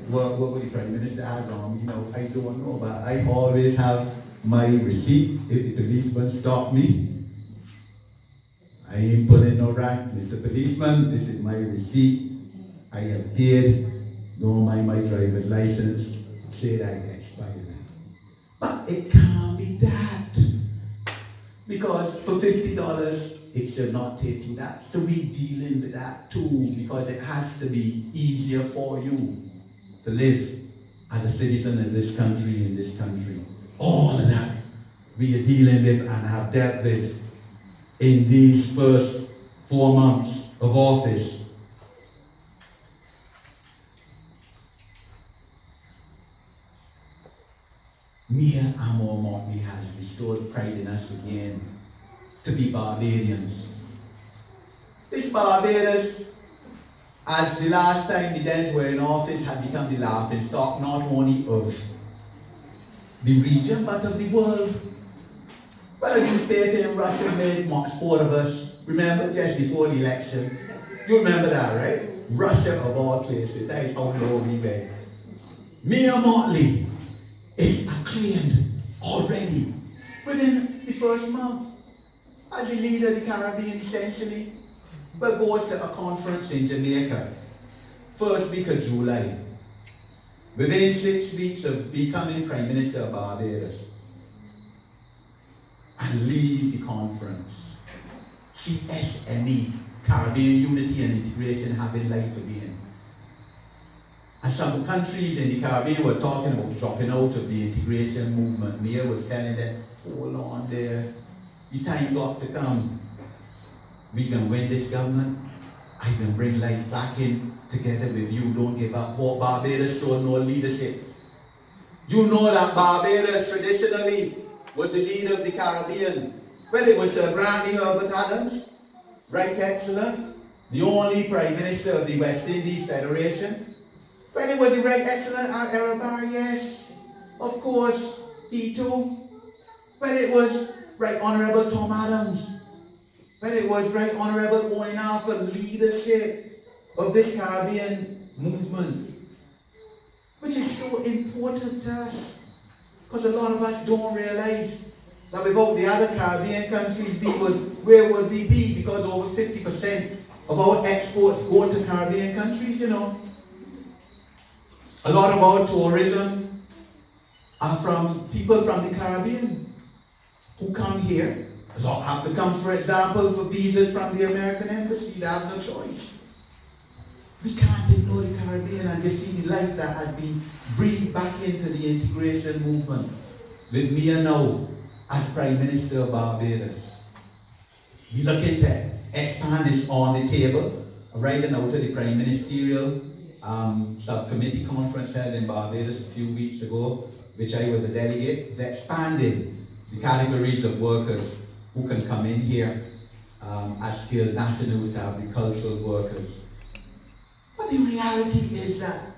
What will the Prime Minister has on me? You know, I don't know, but I always have my receipt. If the policeman stop me, I ain't pulling no rank. Mr. Policeman, this is my receipt. I have paid. Don't mind my driver's license. Say that I expired. But it can't be that. Because for $50, it should not take you that. So we're dealing with that too, because it has to be easier for you to live as a citizen in this country, All of that we are dealing with and have dealt with in these first 4 months of office. Mia Amor Motley has restored pride in us again to be Barbadians. This Barbados, as the last time the Dems were in office, had become the laughing stock not only of the region but of the world. Well, a newspaper in Russia made much sport of us. Remember, just before the election? You remember that, right? Russia of all places. That is how low we were. Mia Motley is acclaimed already within the first month as the leader of the Caribbean, essentially, but goes to a conference in Jamaica, first week of July, within 6 weeks of becoming Prime Minister of Barbados, and leads the conference. CSME, Caribbean Unity and Integration, having life again. And some countries in the Caribbean were talking about dropping out of the integration movement. Mia was telling them, hold on there, the time got to come. We can win this government. I can bring life back in together with you. Don't give up. What Barbados showed no leadership. You know that Barbados traditionally was the leader of the Caribbean. Well, it was Sir Granny Herbert Adams, Right Excellent, the only Prime Minister of the West Indies Federation. Well, it was the Right Excellent Arabar, yes, of course, he too. Well, it was Right Honourable Tom Adams. Well, it was Right Honourable Owen Alpha, leadership of this Caribbean movement, which is so important to us, because a lot of us don't realize that without the other Caribbean countries, where would we be? Because over 50% of our exports go to Caribbean countries, you know. A lot of our tourism are from people from the Caribbean who come here. They don't have to come, for example, for visas from the American Embassy. They have no choice. We can't ignore the Caribbean and just see the life that has been breathed back into the integration movement. With Mia now as Prime Minister of Barbados. We're looking to expand this on the table. Right now to the Prime Ministerial Subcommittee conference held in Barbados a few weeks ago, which I was a delegate, expanding the categories of workers who can come in here as skilled nationals to agricultural workers. But the reality is that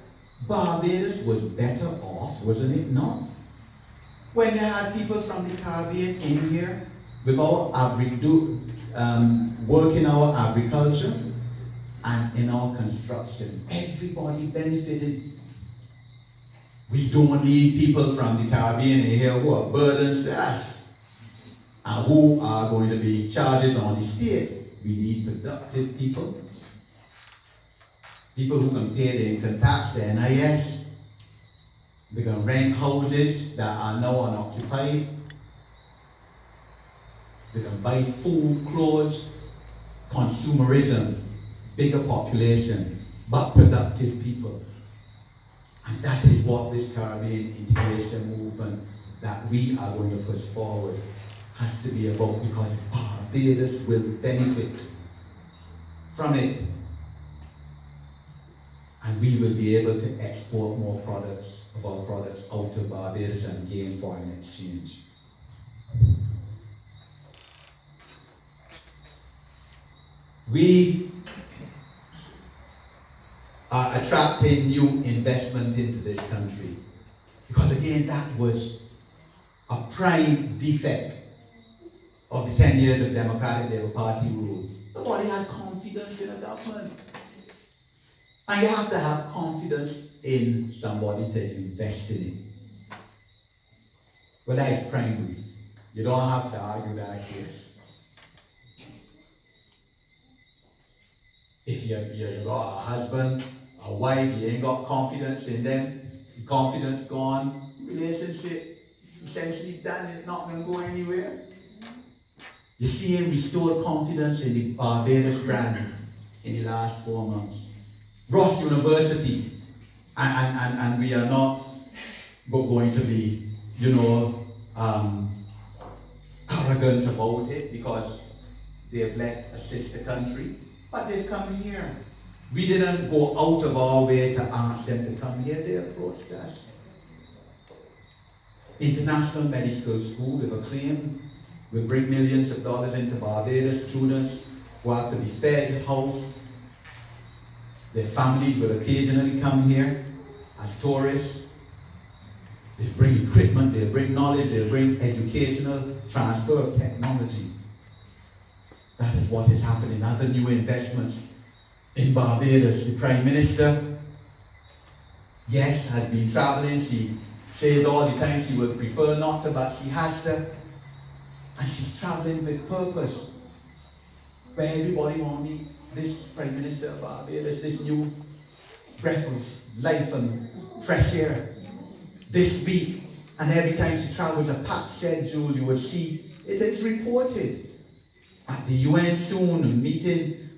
Barbados was better off, wasn't it not? When they had people from the Caribbean in here with our work in our agriculture and in our construction. Everybody benefited. We don't need people from the Caribbean in here who are burdens to us and who are going to be charges on the state. We need productive people. People who can pay the income tax, the NIS. They can rent houses that are now unoccupied. They can buy food, clothes, consumerism, bigger population, but productive people. And that is what this Caribbean integration movement that we are going to push forward has to be about, because Barbados will benefit from it. And we will be able to export more products of our products out of Barbados and gain foreign exchange. we are attracting new investment into this country. Because again, that was a prime defect of the 10 years of Democratic Labour Party rule. Nobody had confidence in a government. And you have to have confidence in somebody to invest in it. Well, that is primary. You don't have to argue that case. If you got a husband, a wife, you ain't got confidence in them, the confidence gone, relationship essentially done, it's not going to go anywhere. You're seeing restored confidence in the Barbados brand in the last 4 months. Ross University, and we are not going to be, arrogant about it because they've left a sister country, but they've come here. We didn't go out of our way to ask them to come here, they approached us. International Medical School with a claim will bring millions of dollars into Barbados. Students who have to be fed, housed. Their families will occasionally come here as tourists. They bring equipment, they bring knowledge, they bring educational transfer of technology. That is what is happening. Other new investments in Barbados. The Prime Minister, yes, has been traveling. She says all the time she would prefer not to, but she has to. And she's traveling with purpose. Where everybody wants to meet this Prime Minister of Barbados, this new breath of life and fresh air. This week, and every time she travels a packed schedule, you will see it is reported. At the UN soon, meeting,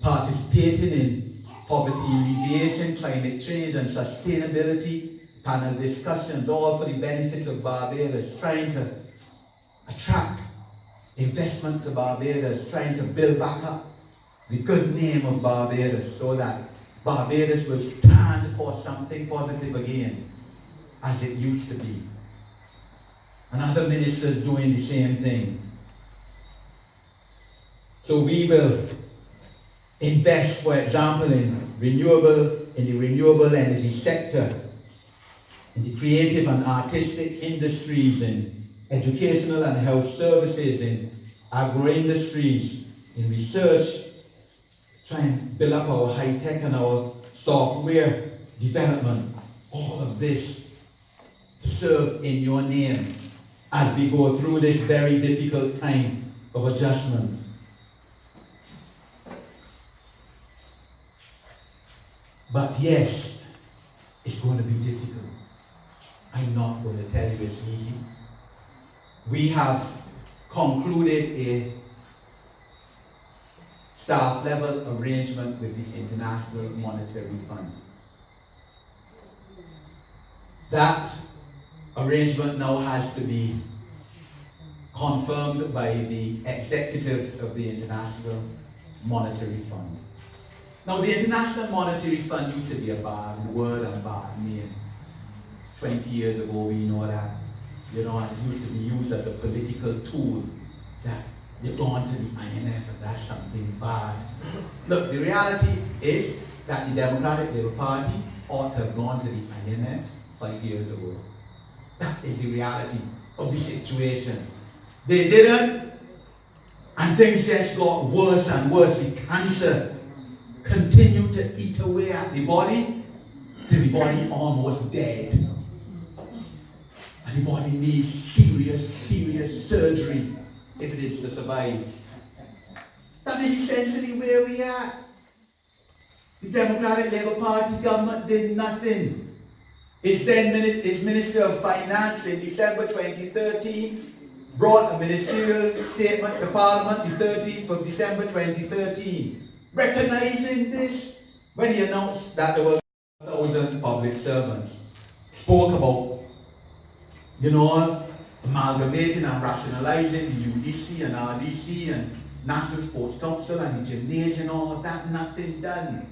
participating in poverty alleviation, climate change and sustainability, panel discussions, all for the benefit of Barbados, trying to attract investment to Barbados, trying to build back up the good name of Barbados so that Barbados will stand for something positive again, as it used to be. And other ministers doing the same thing. So we will invest, for example, in the renewable energy sector, in the creative and artistic industries, in educational and health services, in agro-industries, in research, try and build up our high-tech and our software development, all of this to serve in your name as we go through this very difficult time of adjustment. But yes, it's going to be difficult. I'm not going to tell you it's easy. We have concluded a staff level arrangement with the International Monetary Fund. That arrangement now has to be confirmed by the executive of the International Monetary Fund. Now, the International Monetary Fund used to be a bad word and bad name. 20 years ago, we know that, and it used to be used as a political tool, that you're going to the IMF and that's something bad. Look, the reality is that the Democratic Labour Party ought to have gone to the IMF 5 years ago. That is the reality of the situation. They didn't, and things just got worse and worse. The cancer continued to eat away at the body till the body almost dead. And the body needs serious surgery if it is to survive. That is essentially where we are. The Democratic Labour Party government did nothing. Its Minister of Finance in December 2013 brought a ministerial statement to Parliament the 13th of December 2013, recognizing this when he announced that there were 1,000 public servants. Spoke about, amalgamating and rationalizing the UDC and RDC and National Sports Council and the gymnasium and all of that, nothing done.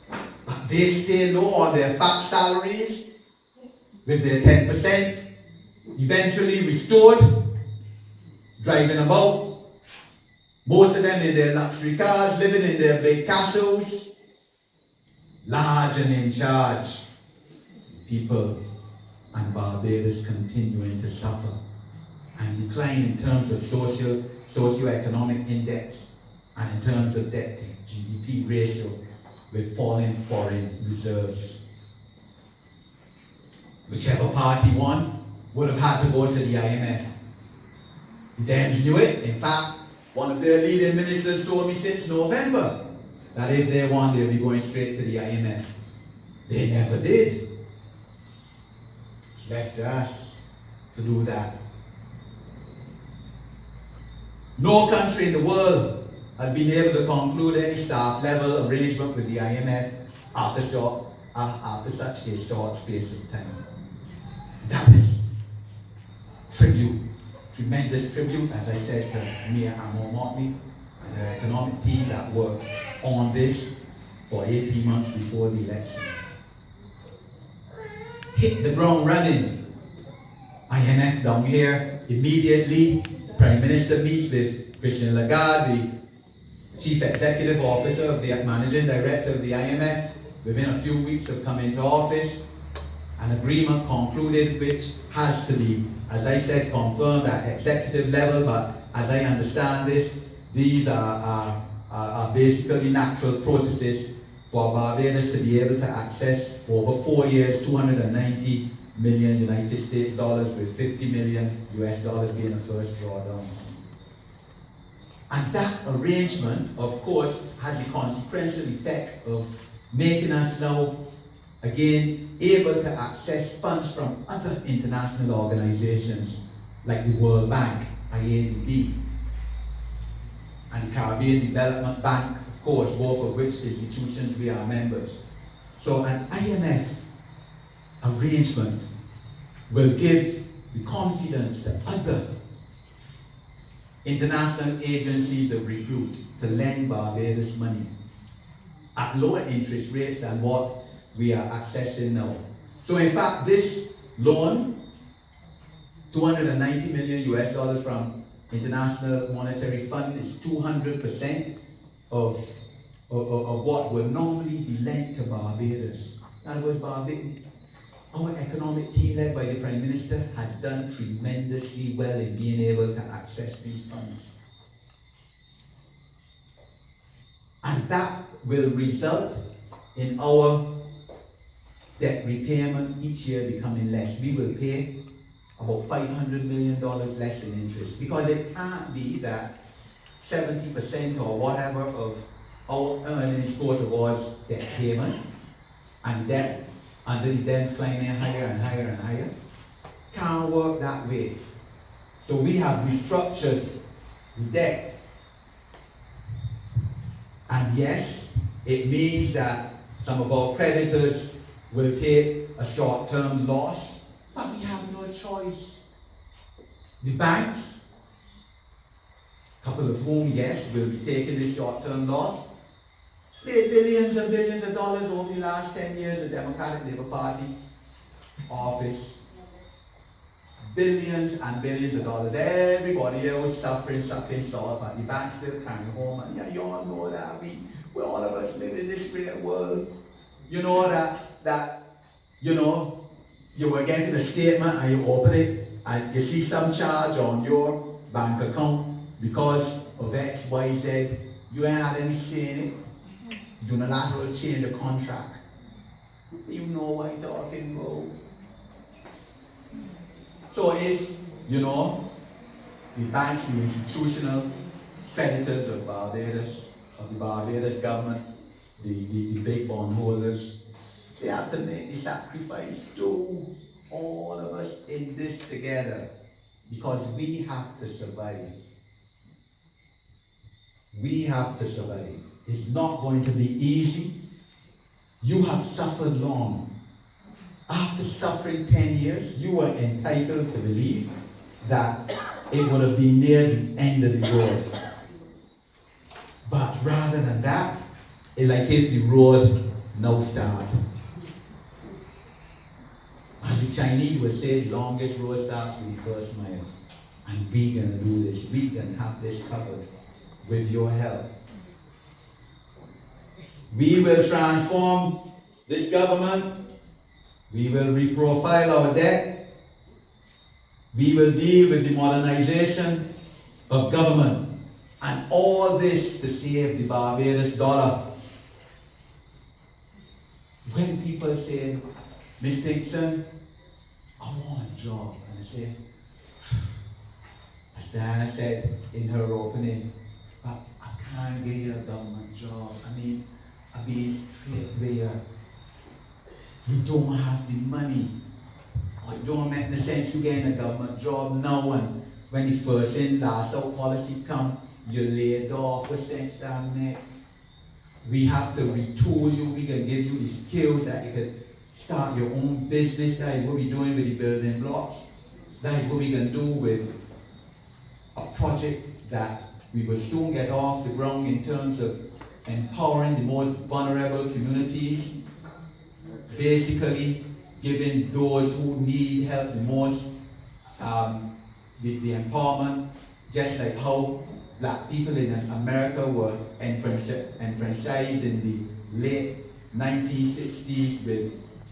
But they stay low on their fat salaries with their 10%, eventually restored, driving about Most of them in their luxury cars, living in their big castles, large and in charge. People and Barbados continuing to suffer and decline in terms of socio-economic index and in terms of debt to GDP ratio with falling foreign reserves. Whichever party won would have had to go to the IMF. The Dems knew it. In fact, one of their leading ministers told me since November that if they won, they'll be going straight to the IMF. They never did. It's left to us to do that. No country in the world has been able to conclude any staff level arrangement with the IMF after such a short space of time. That is tribute, tremendous tribute, as I said, to Mia Amor-Motley and her economic team that worked on this for 18 months before the election. Hit the ground running. IMF down here immediately. The Prime Minister meets with Christian Lagarde, the Chief Executive Officer of the Managing Director of the IMF, within a few weeks of coming to office. An agreement concluded which has to be, as I said, confirmed at executive level, but as I understand this, these are basically natural processes for Barbados to be able to access over 4 years, 290 million United States dollars with 50 million US dollars being the first drawdown. And that arrangement, of course, has the consequential effect of making us now, again, able to access funds from other international organizations like the World Bank, IADB, and the Caribbean Development Bank, of course, both of which institutions we are members. So an IMF arrangement will give the confidence to other international agencies of repute to lend Barbados money at lower interest rates than what we are accessing now. So in fact, this loan, 290 million US dollars from International Monetary Fund, is 200% of what would normally be lent to Barbados. In other words, our economic team led by the Prime Minister has done tremendously well in being able to access these funds. And that will result in our debt repayment each year becoming less. We will pay about $500 million less in interest, because it can't be that 70% or whatever of our earnings go towards debt payment, and debt under the debt climbing higher and higher and higher. Can't work that way. So we have restructured the debt. And yes, it means that some of our creditors will take a short-term loss, but we have no choice. The banks, a couple of whom, yes, will be taking this short-term loss, made billions and billions of dollars over the last 10 years of Democratic Labour Party office. Billions and billions of dollars. Everybody here was suffering, sucking salt, but the banks still crying home. And yeah, you all know that we all of us live in this great world. You know that you know, you were getting a statement and you open it and you see some charge on your bank account because of X, Y, Z. You ain't had any say in it. Unilateral change of contract. You know what I'm talking about. So if, you know, the banks, the institutional creditors of Barbados, of the Barbados government, the big bondholders, they have to make the sacrifice to all of us in this together, because we have to survive. We have to survive. It's not going to be easy. You have suffered long. After suffering 10 years, you were entitled to believe that it would have been near the end of the road. But rather than that, it's like if the road now starts. As the Chinese would say, the longest road starts with the first mile. And we're going to do this. We can have this covered. with your help. We will transform this government. We will reprofile our debt. We will deal with the modernization of government. And all this to save the Barbados dollar. When people say, Mr. Hinkson, I want a job. And I say, as Diana said in her opening, but I can't get you a government job. I mean, I'll be straight where you don't have the money. Or it don't make no sense you getting a government job now, and when the first in, last out policy come, you're laid off. What sense that make? We have to retool you. We can give you the skills that you can start your own business. That is what we're doing with the building blocks. That is what we can do with a project that we will soon get off the ground in terms of empowering the most vulnerable communities, basically giving those who need help the most the empowerment, just like how black people in America were enfranchised in the late 1960s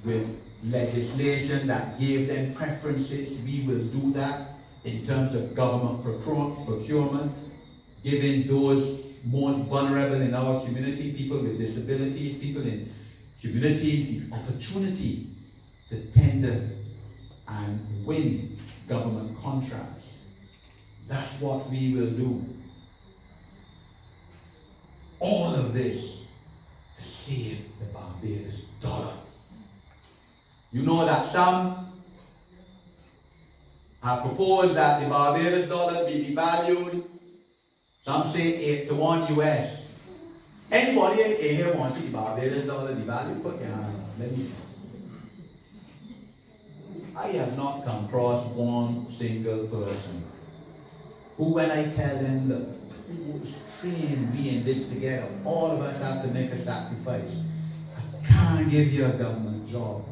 with legislation that gave them preferences. We will do that in terms of government procurement, giving those most vulnerable in our community, people with disabilities, people in communities, the opportunity to tender and win government contracts. That's what we will do. All of this to save the Barbados dollar. You know that some have proposed that the Barbados dollar be devalued. Some say 8 to 1 US. Anybody in here wants to see the Barbados dollar devalued? Put your hand up. Let me see. I have not come across one single person who, when I tell them, look, we in this together, all of us have to make a sacrifice. I can't give you a government job.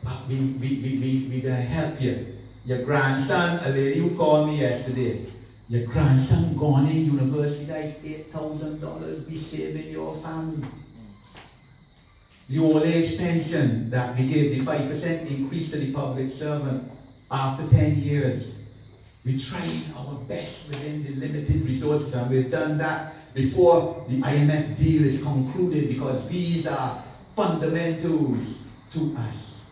But we gonna help you. Your grandson, a lady who called me yesterday, your grandson gone in university, that is $8,000 be saving your family. The old age pension that we gave, the 5% increase to the public servant after 10 years. We tried our best within the limited resources, and we've done that before the IMF deal is concluded, because these are fundamentals to us.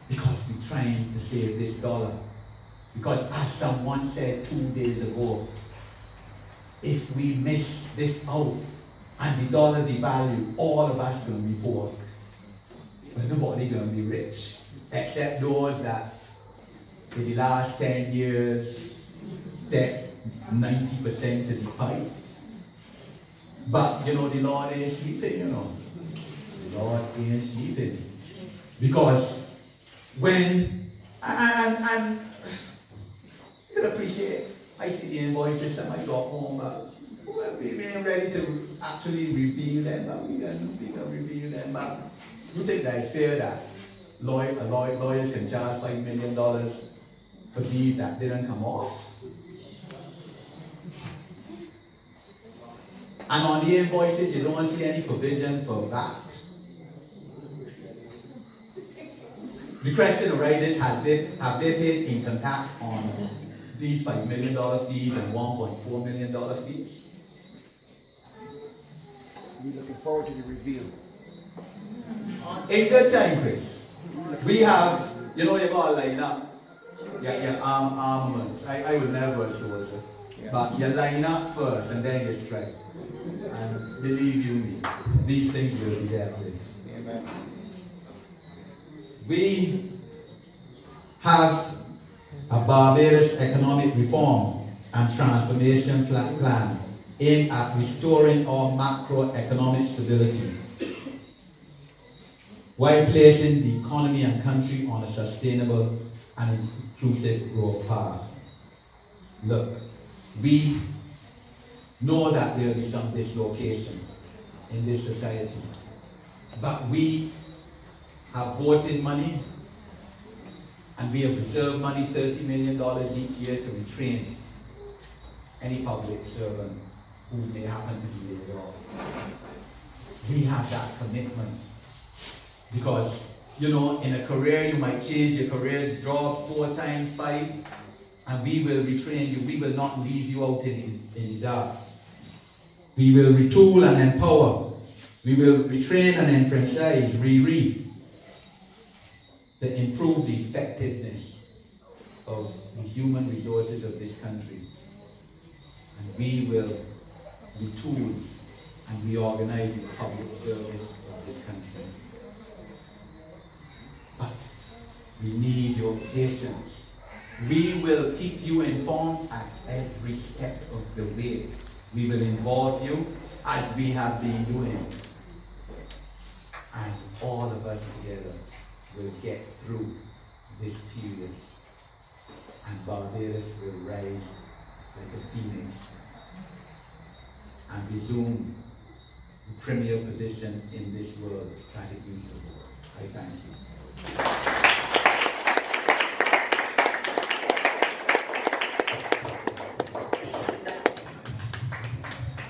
Because we're trying to save this dollar. Because as someone said 2 days ago, if we miss this out and the dollar devalue, all of us going to be poor. But nobody going to be rich, except those that in the last 10 years debt 90% to the pipe. But you know, the Lord ain't sleeping, you know. The Lord ain't sleeping. Because when, and you can appreciate, I see the invoices and I go home, but we ain't ready to actually reveal them, but we can reveal them. But you think that it's fair that lawyers can charge $5 million for these that didn't come off? And on the invoices, you don't see any provision for that. The question right is, have they paid income tax on these $5 million fees and $1.4 million fees? We're looking forward to the reveal. In good time, Chris. We have, you know, you got to line up your armaments. I would never a soldier. But you line up first and then you strike. And believe you me, these things will be dealt with. Amen. We have a Barbados economic reform and transformation plan aimed at restoring our macroeconomic stability while placing the economy and country on a sustainable and inclusive growth path. Look, we know that there will be some dislocation in this society, but we have voted money And we have reserved money, $30 million each year, to retrain any public servant who may happen to be there. We have that commitment. Because, you know, in a career, you might change your career's job 4 times, 5, and we will retrain you. We will not leave you out in the dark. We will retool and empower. We will retrain and enfranchise, to improve the effectiveness of the human resources of this country. And we will retool and reorganize the public service of this country. But we need your patience. We will keep you informed at every step of the way. We will involve you as we have been doing. And all of us together will get through this period. And Barbados will rise like a phoenix and resume the premier position in this world that it used to. I thank you.